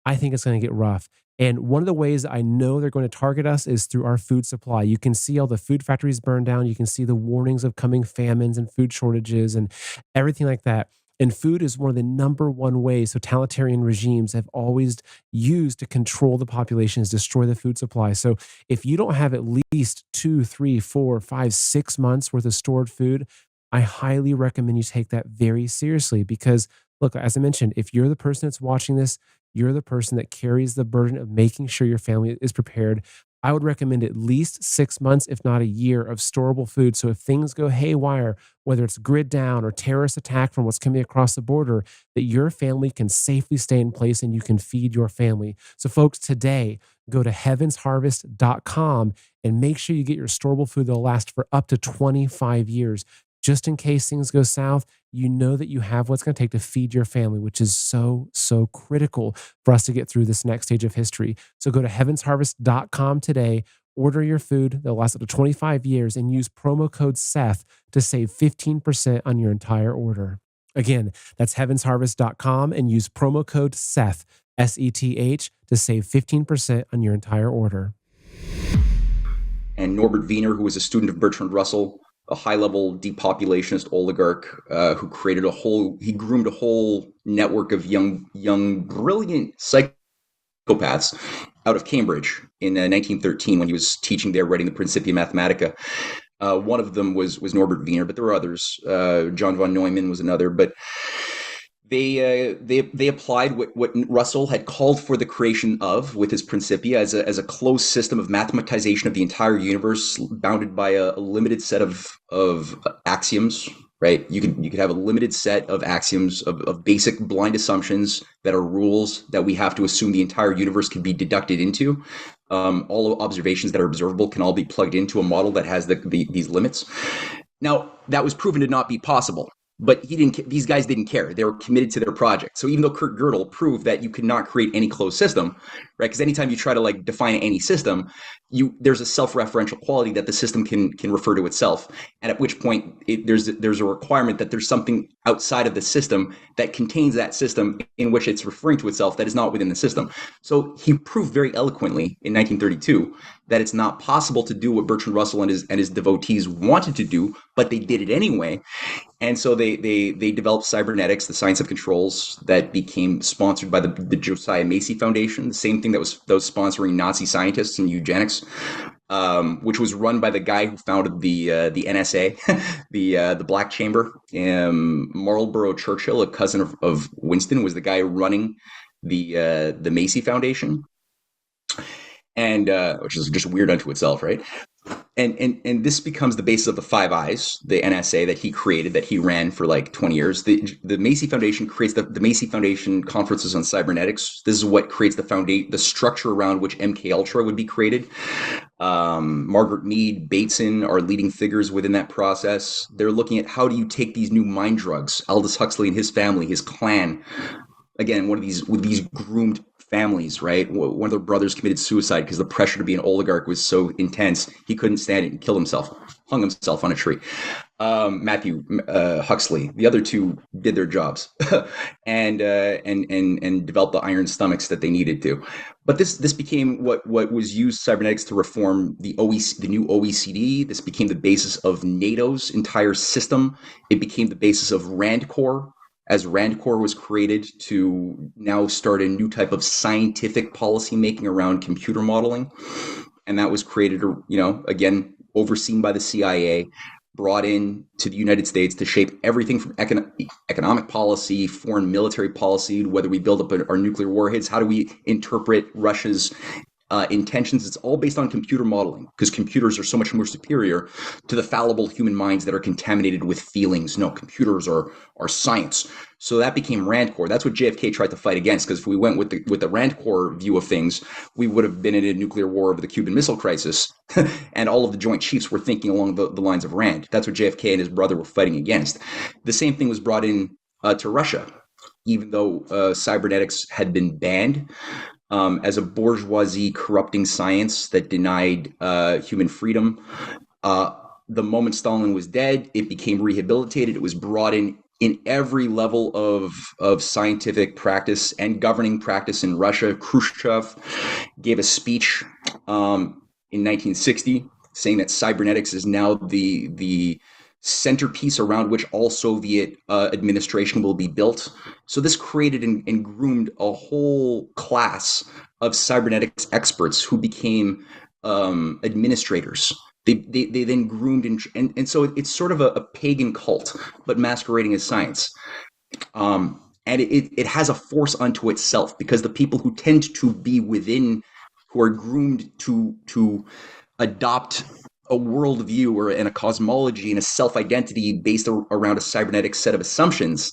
I think it's going to get rough. And one of the ways I know they're going to target us is through our food supply. You can see all the food factories burned down. You can see the warnings of coming famines and food shortages and everything like that. And food is one of the number one ways totalitarian regimes have always used to control the population, is destroy the food supply. So if you don't have at least 2, 3, 4, 5, 6 months worth of stored food, I highly recommend you take that very seriously. Because look, as I mentioned, if you're the person that's watching this, you're the person that carries the burden of making sure your family is prepared. I would recommend at least 6 months, if not a year, of storable food. So if things go haywire, whether it's grid down or terrorist attack from what's coming across the border, that your family can safely stay in place and you can feed your family. So folks, today, go to heavensharvest.com and make sure you get your storable food that'll last for up to 25 years. Just in case things go south, you know that you have what's going to take to feed your family, which is so, so critical for us to get through this next stage of history. So go to heavensharvest.com today, order your food that'll last up to 25 years, and use promo code Seth to save 15% on your entire order. Again, that's heavensharvest.com and use promo code Seth, S-E-T-H, to save 15% on your entire order.
And Norbert Wiener, who was a student of Bertrand Russell, a high-level depopulationist oligarch who he groomed a whole network of young, brilliant psychopaths out of Cambridge in 1913 when he was teaching there, writing the Principia Mathematica. One of them was Norbert Wiener, but there were others. John von Neumann was another, but they applied what Russell had called for the creation of with his Principia as a closed system of mathematization of the entire universe, bounded by a limited set of axioms. Right, you could have a limited set of axioms of basic blind assumptions that are rules that we have to assume the entire universe can be deducted into. All observations that are observable can all be plugged into a model that has these limits. Now, that was proven to not be possible. but he didn't. These guys didn't care. They were committed to their project. So even though Kurt Gödel proved that you cannot create any closed system, right? Because anytime you try to like define any system, there's a self-referential quality that the system can refer to itself, and at which point there's a requirement that there's something outside of the system that contains that system in which it's referring to itself that is not within the system. So he proved very eloquently in 1932 that it's not possible to do what Bertrand Russell and his devotees wanted to do, but they did it anyway. And so they developed cybernetics, the science of controls, that became sponsored by the Josiah Macy Foundation, the same thing that was sponsoring Nazi scientists and eugenics, which was run by the guy who founded the NSA, the Black Chamber. Marlborough Churchill, a cousin of Winston, was the guy running the Macy Foundation, and which is just weird unto itself, right? And this becomes the basis of the Five Eyes, the NSA that he created, that he ran for like 20 years. The Macy Foundation creates the Macy Foundation Conferences on Cybernetics. This is what creates the structure around which MK Ultra would be created. Margaret Mead, Bateson are leading figures within that process. They're looking at how do you take these new mind drugs. Aldous Huxley and his family, his clan, again, with these groomed families, right? One of their brothers committed suicide because the pressure to be an oligarch was so intense he couldn't stand it and killed himself, hung himself on a tree. Matthew Huxley, the other two did their jobs and developed the iron stomachs that they needed to. But this became what was used cybernetics to reform the new OECD. This became the basis of NATO's entire system. It became the basis of RAND Corps, as RAND Corps was created to now start a new type of scientific policy making around computer modeling. And that was created, again, overseen by the CIA, brought in to the United States to shape everything from economic policy, foreign military policy, whether we build up our nuclear warheads, how do we interpret Russia's intentions. It's all based on computer modeling, because computers are so much more superior to the fallible human minds that are contaminated with feelings. No, computers are science. So that became RAND Corps. That's what JFK tried to fight against, because if we went with the RAND Corps view of things, we would have been in a nuclear war over the Cuban Missile Crisis, and all of the Joint Chiefs were thinking along the lines of RAND. That's what JFK and his brother were fighting against. The same thing was brought in to Russia, even though cybernetics had been banned. As a bourgeoisie corrupting science that denied human freedom. The moment Stalin was dead, it became rehabilitated. It was brought in every level of scientific practice and governing practice in Russia. Khrushchev gave a speech in 1960 saying that cybernetics is now the centerpiece around which all Soviet administration will be built. So this created and groomed a whole class of cybernetics experts who became administrators. They then groomed and so it's sort of a pagan cult, but masquerading as science. And it has a force unto itself, because the people who tend to be within, who are groomed to adopt a worldview and a cosmology and a self-identity based around a cybernetic set of assumptions,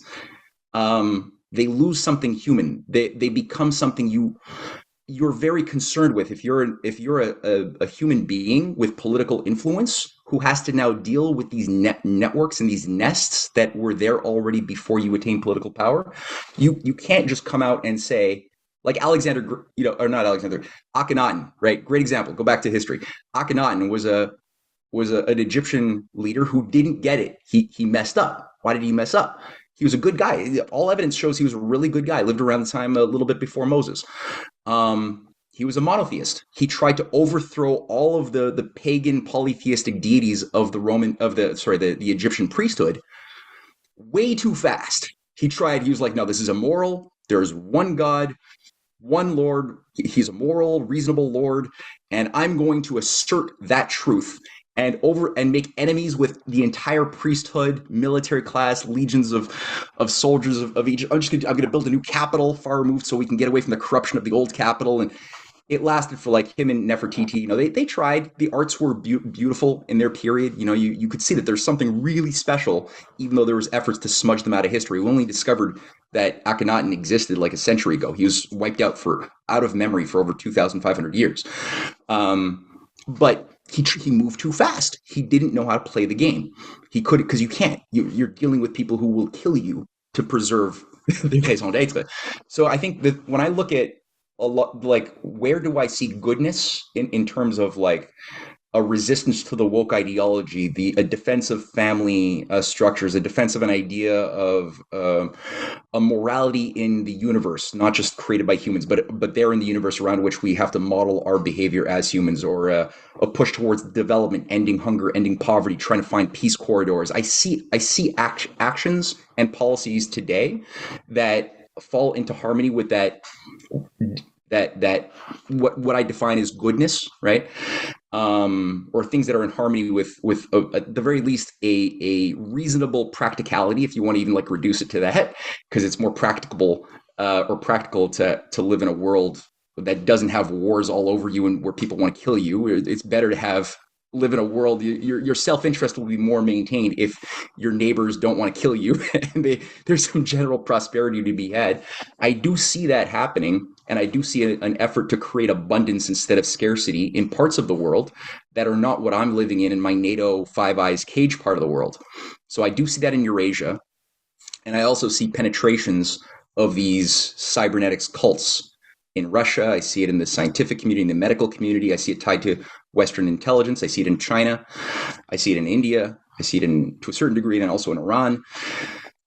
they lose something human. They become something you're very concerned with. If you're a human being with political influence who has to now deal with these networks and these nests that were there already before you attain political power, you can't just come out and say, like Alexander, or not Alexander, Akhenaten, right? Great example. Go back to history. Akhenaten was an Egyptian leader who didn't get it. He messed up. Why did he mess up? He was a good guy. All evidence shows he was a really good guy. Lived around the time a little bit before Moses. He was a monotheist. He tried to overthrow all of the pagan polytheistic deities of the Egyptian priesthood way too fast. He was like, no, this is immoral. There's one God, one Lord. He's a moral, reasonable Lord, and I'm going to assert that truth and make enemies with the entire priesthood, military class, legions of soldiers of Egypt. I'm going to build a new capital far removed so we can get away from the corruption of the old capital. And it lasted for like him and Nefertiti. They tried. The arts were beautiful in their period. You could see that there's something really special, even though there was efforts to smudge them out of history. We only discovered that Akhenaten existed like a century ago. He was wiped out of memory for over 2,500 years. But he moved too fast. He didn't know how to play the game. He could, because you can't. You're dealing with people who will kill you to preserve the raison d'être. So I think that when I look at a lot, like, where do I see goodness in terms of like a resistance to the woke ideology, a defense of family structures, a defense of an idea of a morality in the universe, not just created by humans, but there in the universe around which we have to model our behavior as humans, or a push towards development, ending hunger, ending poverty, trying to find peace corridors. I see actions and policies today that fall into harmony with that what I define as goodness, right? Or things that are in harmony with at the very least a reasonable practicality, if you want to even like reduce it to that, because it's more practicable or practical to live in a world that doesn't have wars all over you and where people want to kill you. It's better to live in a world, your self-interest will be more maintained if your neighbors don't want to kill you and there's some general prosperity to be had. I do see that happening, and I do see an effort to create abundance instead of scarcity in parts of the world that are not what I'm living in my NATO Five Eyes cage part of the world. So I do see that in Eurasia, and I also see penetrations of these cybernetics cults in Russia. I see it in the scientific community, in the medical community. I see it tied to Western intelligence. I see it in China. I see it in India. I see it to a certain degree, and also in Iran.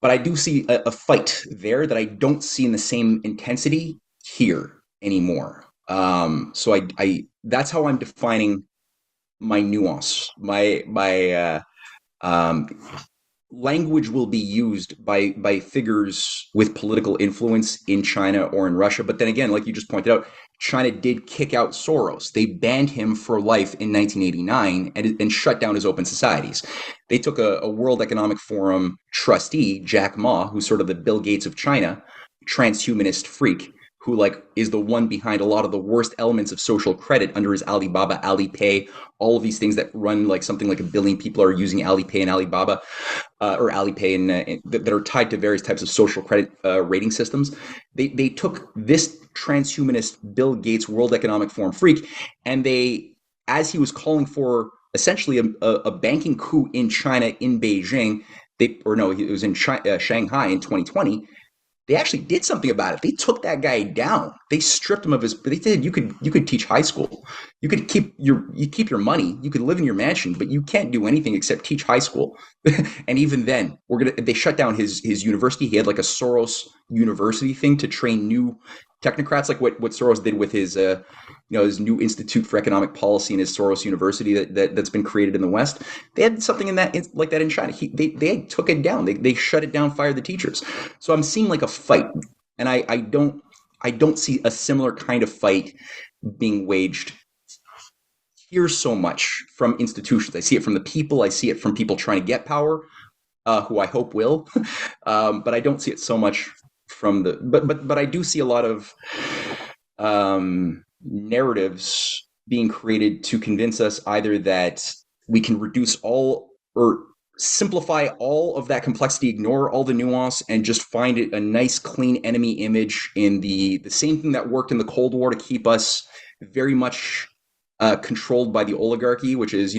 But I do see a fight there that I don't see in the same intensity here anymore. So I that's how I'm defining my nuance. My language will be used by figures with political influence in China or in Russia. But then again, like you just pointed out, China did kick out Soros. They banned him for life in 1989 and shut down his open societies. They took a World Economic Forum trustee, Jack Ma, who's sort of the Bill Gates of China, transhumanist freak, who like is the one behind a lot of the worst elements of social credit under his Alibaba, Alipay, all of these things that run like something like 1 billion people are using Alipay and Alibaba, or Alipay, and that are tied to various types of social credit rating systems. They took this transhumanist Bill Gates World Economic Forum freak, and they, as he was calling for essentially a banking coup in China, in Beijing, it was in Shanghai in 2020. They actually did something about it. They took that guy down. They stripped him of his. They did. You could teach high school. You could keep your money. You could live in your mansion, but you can't do anything except teach high school. And even then, they shut down his university. He had like a Soros University thing to train new technocrats, like what Soros did with his his new Institute for Economic Policy and his Soros University that's been created in the West. They had something like that in China. They took it down. They shut it down, fired the teachers. So I'm seeing like a fight, and I don't see a similar kind of fight being waged here so much from institutions. I see it from the people. I see it from people trying to get power, who I hope will, but I don't see it so much from the. But I do see a lot of narratives being created to convince us either that we can reduce all or simplify all of that complexity, ignore all the nuance, and just find it a nice, clean enemy image in the same thing that worked in the Cold War to keep us very much controlled by the oligarchy, which is,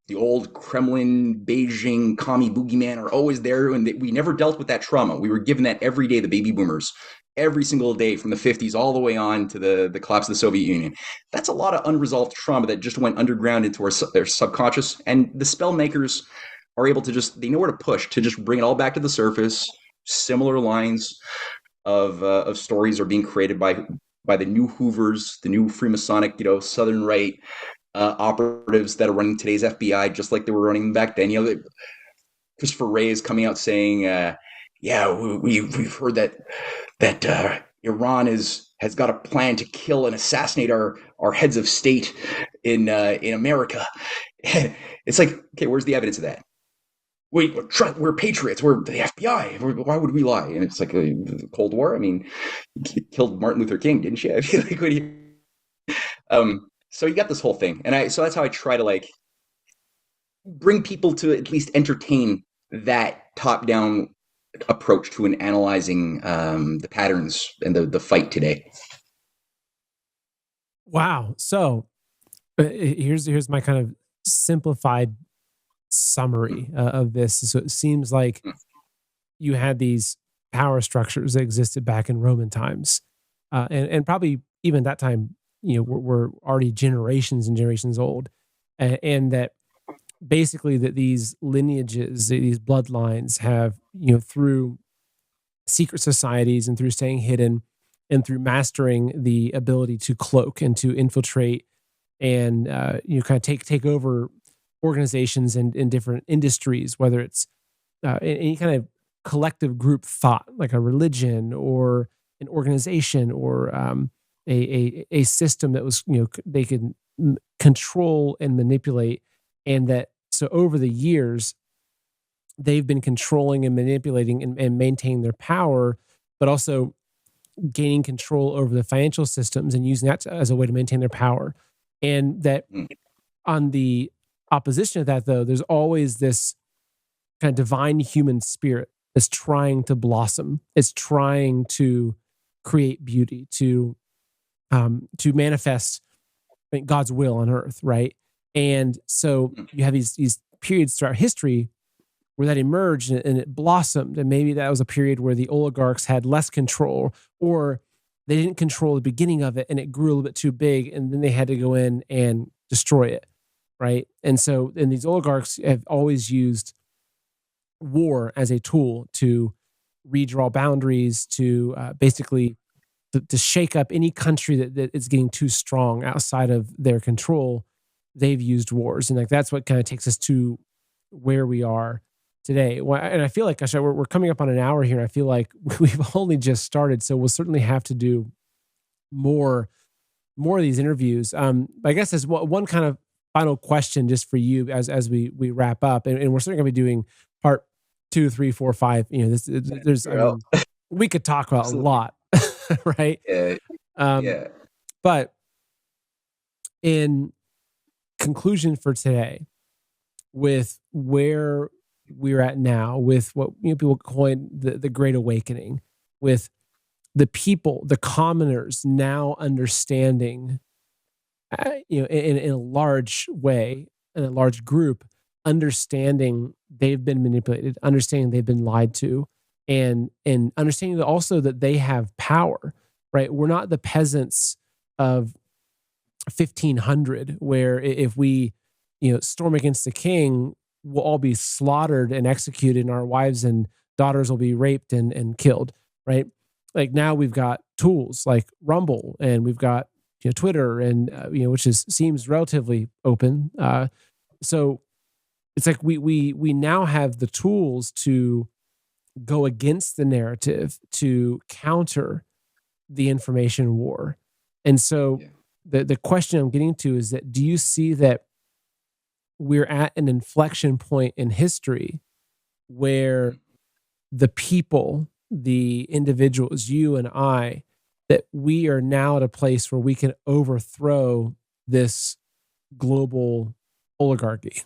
the old Kremlin, Beijing, commie boogeyman are always there, and we never dealt with that trauma. We were given that every day, the baby boomers, every single day from the 50s all the way on to the collapse of the Soviet Union. That's a lot of unresolved trauma that just went underground into their subconscious, and the spell makers are able to they know where to push to just bring it all back to the surface. Similar lines of stories are being created by the new Hoovers, the new Freemasonic, Southern right operatives that are running today's FBI, just like they were running back then. Christopher Wray is coming out saying, we've heard that Iran has got a plan to kill and assassinate our heads of state in America. It's like, okay, where's the evidence of that? We're patriots. We're the FBI. Why would we lie? And it's like the Cold War. I mean, you killed Martin Luther King, didn't you? I feel like so you got this whole thing, and so that's how I try to like bring people to at least entertain that top-down approach to analyzing the patterns and the fight today.
Wow. So Here's my kind of simplified summary of this. So it seems like you had these power structures that existed back in Roman times, and probably even that time, were already generations and generations old, and that basically that these lineages, these bloodlines, have through secret societies and through staying hidden and through mastering the ability to cloak and to infiltrate and kind of take over organizations and in different industries, whether it's any kind of collective group thought, like a religion or an organization or a system that was they could control and manipulate, and that so over the years they've been controlling and manipulating and maintaining their power, but also gaining control over the financial systems and using that as a way to maintain their power. And that on the opposition of that, though, there's always this kind of divine human spirit that's trying to blossom. It's trying to create beauty, to manifest God's will on earth, right? And so you have these periods throughout history where that emerged and it blossomed, and maybe that was a period where the oligarchs had less control, or they didn't control the beginning of it and it grew a little bit too big, and then they had to go in and destroy it, right? And so, and these oligarchs have always used war as a tool to redraw boundaries, to basically to shake up any country that is getting too strong outside of their control. They've used wars, and like that's what kind of takes us to where we are today. And I feel like, gosh, we're coming up on an hour here, and I feel like we've only just started, so we'll certainly have to do more of these interviews. I guess as one kind of final question, just for you as we wrap up, and we're certainly going to be doing part 2, 3, 4, 5. There's I mean, we could talk about a lot, right?
Yeah. Yeah.
But in conclusion for today, with where we're at now, with what people coin the Great Awakening, with the people, the commoners now understanding, in a large way, in a large group, understanding they've been manipulated, understanding they've been lied to, and understanding that also that they have power, right? We're not the peasants of 1500, where if we, storm against the king, we'll all be slaughtered and executed, and our wives and daughters will be raped and killed, right? Like now we've got tools like Rumble, and we've got Twitter, and which seems relatively open. So it's like we now have the tools to go against the narrative, to counter the information war. And so the question I'm getting to is that, do you see that we're at an inflection point in history where the people, the individuals, you and I, that we are now at a place where we can overthrow this global oligarchy?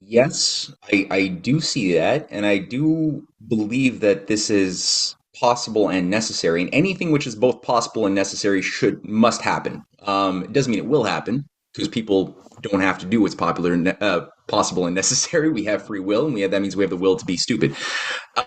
Yes, I do see that, and I do believe that this is possible and necessary. And anything which is both possible and necessary must happen. It doesn't mean it will happen, because people don't have to do what's popular and possible and necessary. We have free will, and that means we have the will to be stupid.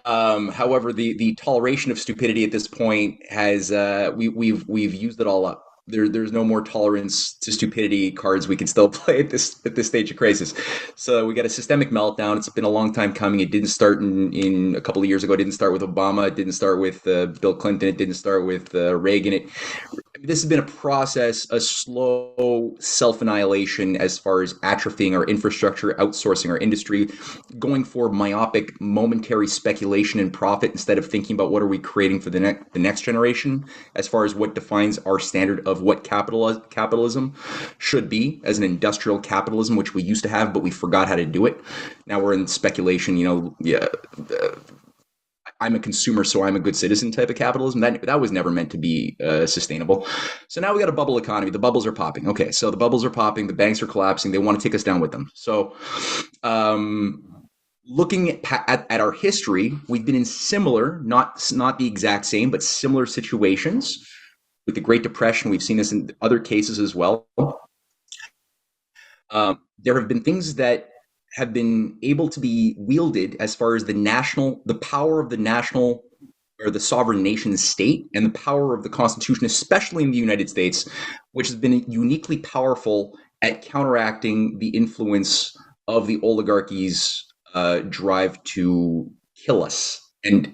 However, the toleration of stupidity at this point has we've used it all up. There's no more tolerance to stupidity cards we can still play at this stage of crisis. So we got a systemic meltdown. It's been a long time coming. It didn't start in a couple of years ago. It didn't start with Obama. It didn't start with Bill Clinton. It didn't start with Reagan. This has been a process, a slow self-annihilation as far as atrophying our infrastructure, outsourcing our industry, going for myopic, momentary speculation and profit instead of thinking about what are we creating for the next generation, as far as what defines our standard of what capitalism should be, as an industrial capitalism, which we used to have, but we forgot how to do it. Now we're in speculation, I'm a consumer, so I'm a good citizen type of capitalism. That was never meant to be sustainable. So now we got a bubble economy. The bubbles are popping. Okay, so the bubbles are popping. The banks are collapsing. They want to take us down with them. So looking at our history, we've been in similar, not the exact same, but similar situations with the Great Depression. We've seen this in other cases as well. There have been things that have been able to be wielded as far as the power of the national or the sovereign nation state and the power of the Constitution, especially in the United States, which has been uniquely powerful at counteracting the influence of the oligarchy's drive to kill us and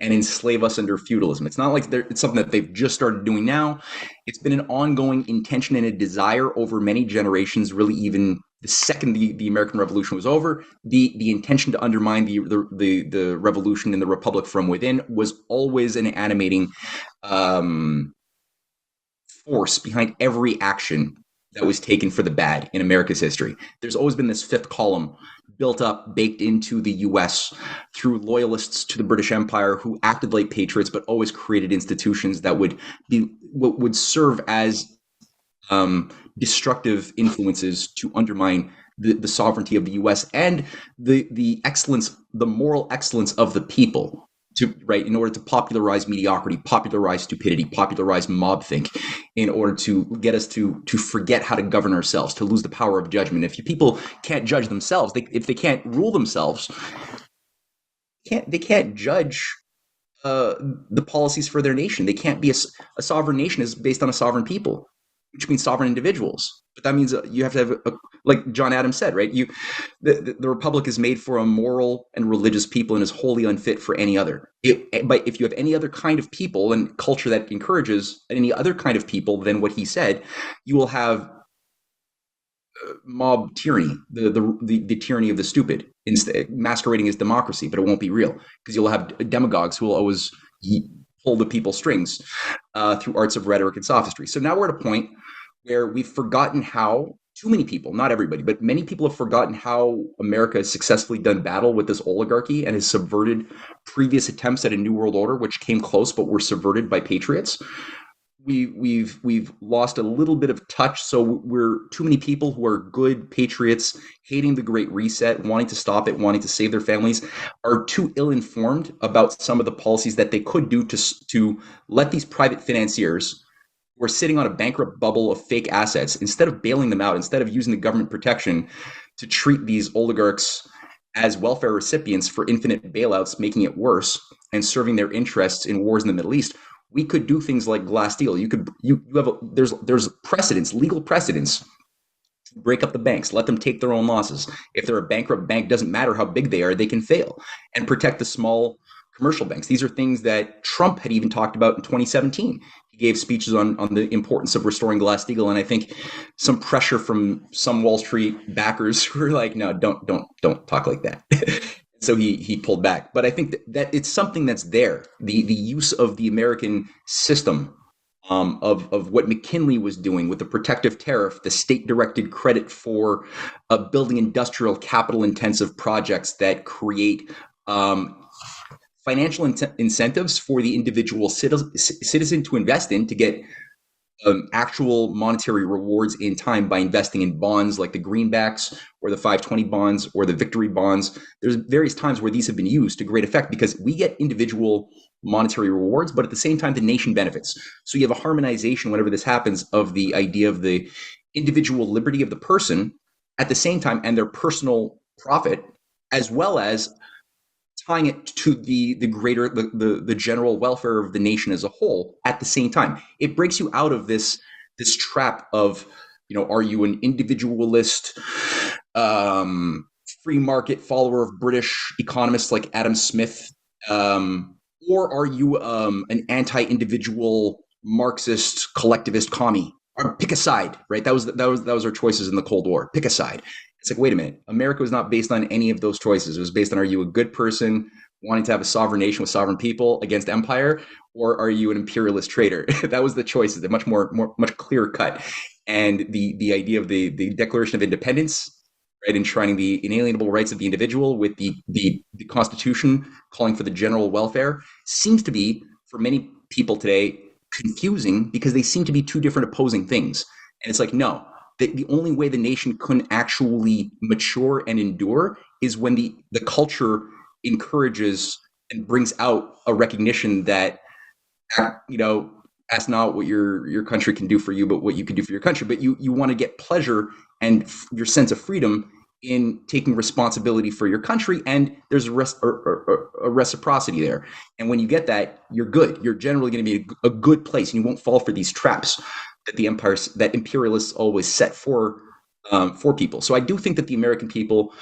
enslave us under feudalism. It's not like it's something that they've just started doing now. It's been an ongoing intention and a desire over many generations, really even the second the American Revolution was over. The intention to undermine the revolution and the republic from within was always an animating force behind every action that was taken for the bad in America's history. There's always been this fifth column built up, baked into the US through loyalists to the British Empire who acted like patriots, but always created institutions that would serve as destructive influences to undermine the sovereignty of the US and the excellence, the moral excellence of the people. In order to popularize mediocrity, popularize stupidity, popularize mob-think, in order to get us to forget how to govern ourselves, to lose the power of judgment. If people can't judge themselves, if they can't rule themselves, they can't judge the policies for their nation. They can't be a sovereign nation is based on a sovereign people, which means sovereign individuals. But that means you have to have, like John Adams said, right? The republic is made for a moral and religious people and is wholly unfit for any other. But if you have any other kind of people and culture that encourages any other kind of people than what he said, you will have mob tyranny, the tyranny of the stupid, masquerading as democracy, but it won't be real because you'll have demagogues who will always pull the people's strings through arts of rhetoric and sophistry. So now we're at a point where we've forgotten how, too many people, not everybody, but many people have forgotten how America has successfully done battle with this oligarchy and has subverted previous attempts at a new world order, which came close but were subverted by patriots. We've lost a little bit of touch. So we're too many people who are good patriots, hating the Great Reset, wanting to stop it, wanting to save their families, are too ill-informed about some of the policies that they could do to let these private financiers who are sitting on a bankrupt bubble of fake assets, instead of bailing them out, instead of using the government protection to treat these oligarchs as welfare recipients for infinite bailouts, making it worse and serving their interests in wars in the Middle East. We could do things like Glass-Steagall. There's precedents, legal precedents. Break up the banks, let them take their own losses. If they're a bankrupt bank, doesn't matter how big they are, they can fail, and protect the small commercial banks. These are things that Trump had even talked about in 2017. He gave speeches on the importance of restoring Glass-Steagall, and I think some pressure from some Wall Street backers who were like, no, don't talk like that. So he pulled back. But I think that it's something that's there. The use of the American system, of what McKinley was doing with the protective tariff, the state-directed credit for building industrial capital-intensive projects that create financial incentives for the individual citizen to invest in, to get actual monetary rewards in time by investing in bonds like the greenbacks or the 520 bonds or the victory bonds. There's various times where these have been used to great effect because we get individual monetary rewards, but at the same time, the nation benefits. So you have a harmonization whenever this happens of the idea of the individual liberty of the person at the same time and their personal profit, as well as tying it to the greater, the general welfare of the nation as a whole at the same time. It breaks you out of this trap of, are you an individualist, free market follower of British economists like Adam Smith, or are you an anti-individual Marxist collectivist commie? Or pick a side, right? That was our choices in the Cold War. Pick a side. It's like, wait a minute, America was not based on any of those choices. It was based on, are you a good person wanting to have a sovereign nation with sovereign people against empire, or are you an imperialist traitor? That was the choices. They're much clearer cut. And the idea of the Declaration of Independence, right, enshrining the inalienable rights of the individual with the Constitution calling for the general welfare, seems to be, for many people today, confusing because they seem to be two different opposing things. And it's like, no. The only way the nation can actually mature and endure is when the culture encourages and brings out a recognition that, Ask not what your country can do for you, but what you can do for your country. But you want to get pleasure and your sense of freedom in taking responsibility for your country, and there's a reciprocity there. And when you get that, you're good. You're generally going to be a good place, and you won't fall for these traps that imperialists always set for people. So I do think that the American people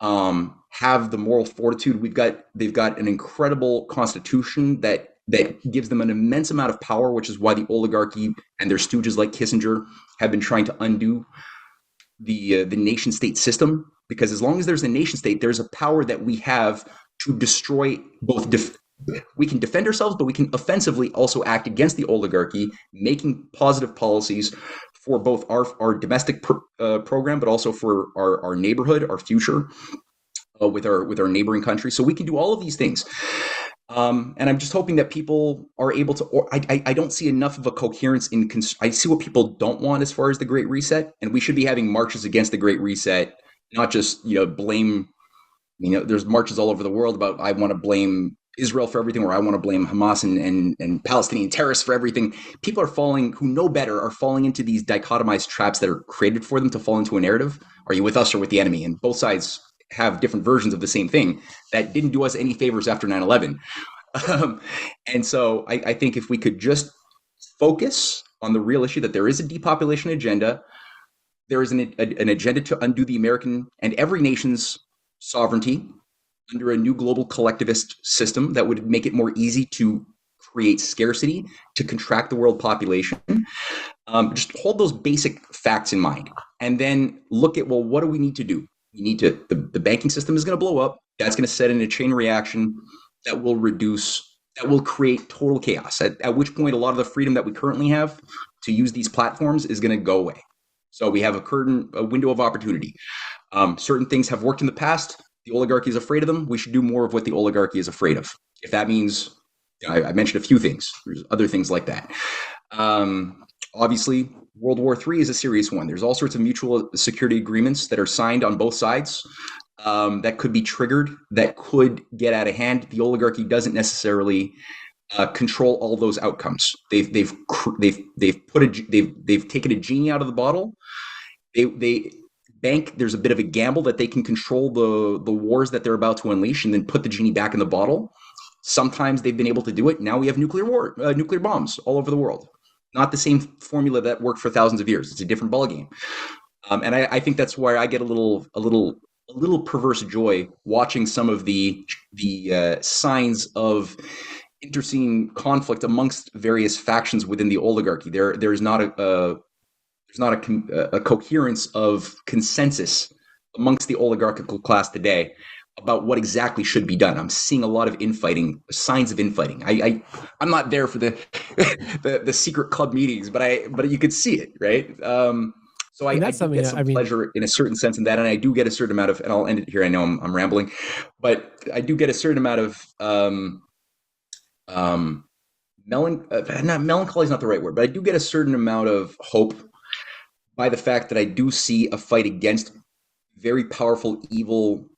have the moral fortitude. They've got an incredible constitution that gives them an immense amount of power, which is why the oligarchy and their stooges like Kissinger have been trying to undo the nation state system. Because as long as there's a nation state, there's a power that we have to destroy both. We can defend ourselves, but we can offensively also act against the oligarchy, making positive policies for both our domestic program, but also for our neighborhood, our future with our neighboring countries. So we can do all of these things. And I'm just hoping that people are able to, I don't see enough of a coherence I see what people don't want as far as the Great Reset, and we should be having marches against the Great Reset, not just, blame, there's marches all over the world about, I want to blame Israel for everything, or I want to blame Hamas and Palestinian terrorists for everything. People who know better are falling into these dichotomized traps that are created for them to fall into a narrative. Are you with us or with the enemy? And both sides have different versions of the same thing that didn't do us any favors after 9/11. And so I think if we could just focus on the real issue, that there is a depopulation agenda, there is an agenda to undo the American and every nation's sovereignty under a new global collectivist system that would make it more easy to create scarcity, to contract the world population. Just hold those basic facts in mind, and then look at, well, what do we need to do? We need to, the banking system is going to blow up. That's going to set in a chain reaction that will create total chaos, at which point a lot of the freedom that we currently have to use these platforms is going to go away. So we have a window of opportunity. Certain things have worked in the past. The oligarchy is afraid of them. We should do more of what the oligarchy is afraid of. If that means, I mentioned a few things. There's other things like that. Obviously, World War III is a serious one. There's all sorts of mutual security agreements that are signed on both sides that could be triggered, that could get out of hand. The oligarchy doesn't necessarily control all those outcomes. They've taken a genie out of the bottle. There's a bit of a gamble that they can control the wars that they're about to unleash and then put the genie back in the bottle. Sometimes they've been able to do it. Now we have nuclear bombs all over the world. Not the same formula that worked for thousands of years. It's a different ballgame. And I think that's why I get a little perverse joy watching some of the signs of interceding conflict amongst various factions within the oligarchy. There's not a coherence of consensus amongst the oligarchical class today about what exactly should be done. I'm seeing a lot of infighting, signs of infighting. I'm not there for the secret club meetings, but you could see it, right? So I get some pleasure in a certain sense in that, and I do get a certain amount of, and I'll end it here. I know I'm rambling, but I do get a certain amount of melancholy is not the right word, but I do get a certain amount of hope by the fact that I do see a fight against very powerful evil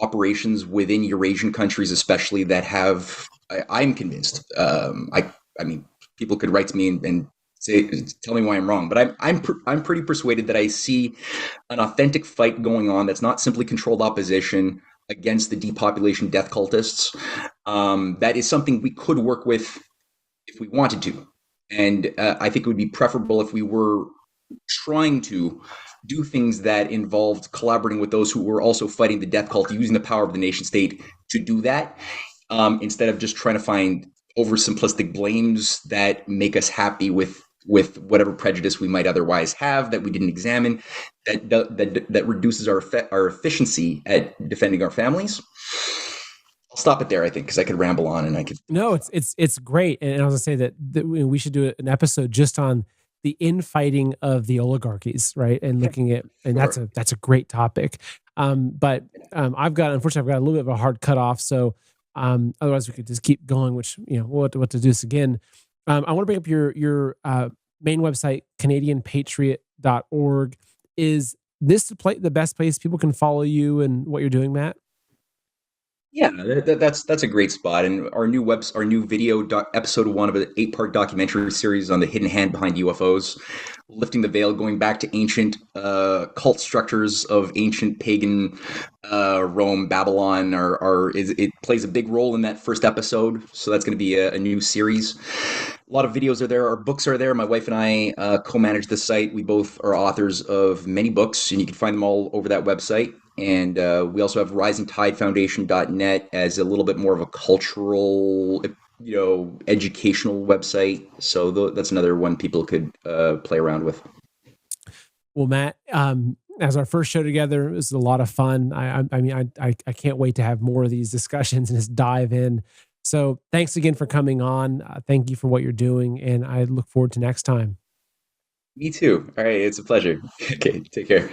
operations within Eurasian countries, especially, that have, I'm convinced. I mean, people could write to me and tell me why I'm wrong, but I'm pretty persuaded that I see an authentic fight going on that's not simply controlled opposition against the depopulation death cultists. That is something we could work with if we wanted to, and I think it would be preferable if we were trying to do things that involved collaborating with those who were also fighting the death cult, using the power of the nation state to do that, instead of just trying to find oversimplistic blames that make us happy with whatever prejudice we might otherwise have that we didn't examine, that reduces our efficiency at defending our families. I'll stop it there, I think, because I could ramble on and I could.
No, it's great, and I was gonna say that we should do an episode just on the infighting of the oligarchies, right? And looking at, and sure. That's a great topic. But unfortunately, I've got a little bit of a hard cutoff. So otherwise we could just keep going, which, we'll have to do this again. I want to bring up your main website, CanadianPatriot.org. Is this the best place people can follow you and what you're doing, Matt?
Yeah, that's a great spot. And our new episode one of an 8-part documentary series on the hidden hand behind UFOs, lifting the veil, going back to ancient cult structures of ancient pagan Rome, Babylon. It plays a big role in that first episode. So that's going to be a new series. A lot of videos are there. Our books are there. My wife and I co-manage the site. We both are authors of many books, and you can find them all over that website. And we also have risingtidefoundation.net as a little bit more of a cultural, educational website. So that's another one people could play around with.
Well, Matt, as our first show together, it was a lot of fun. I mean, I can't wait to have more of these discussions and just dive in. So thanks again for coming on. Thank you for what you're doing, and I look forward to next time.
Me too. All right, it's a pleasure. Okay, take care.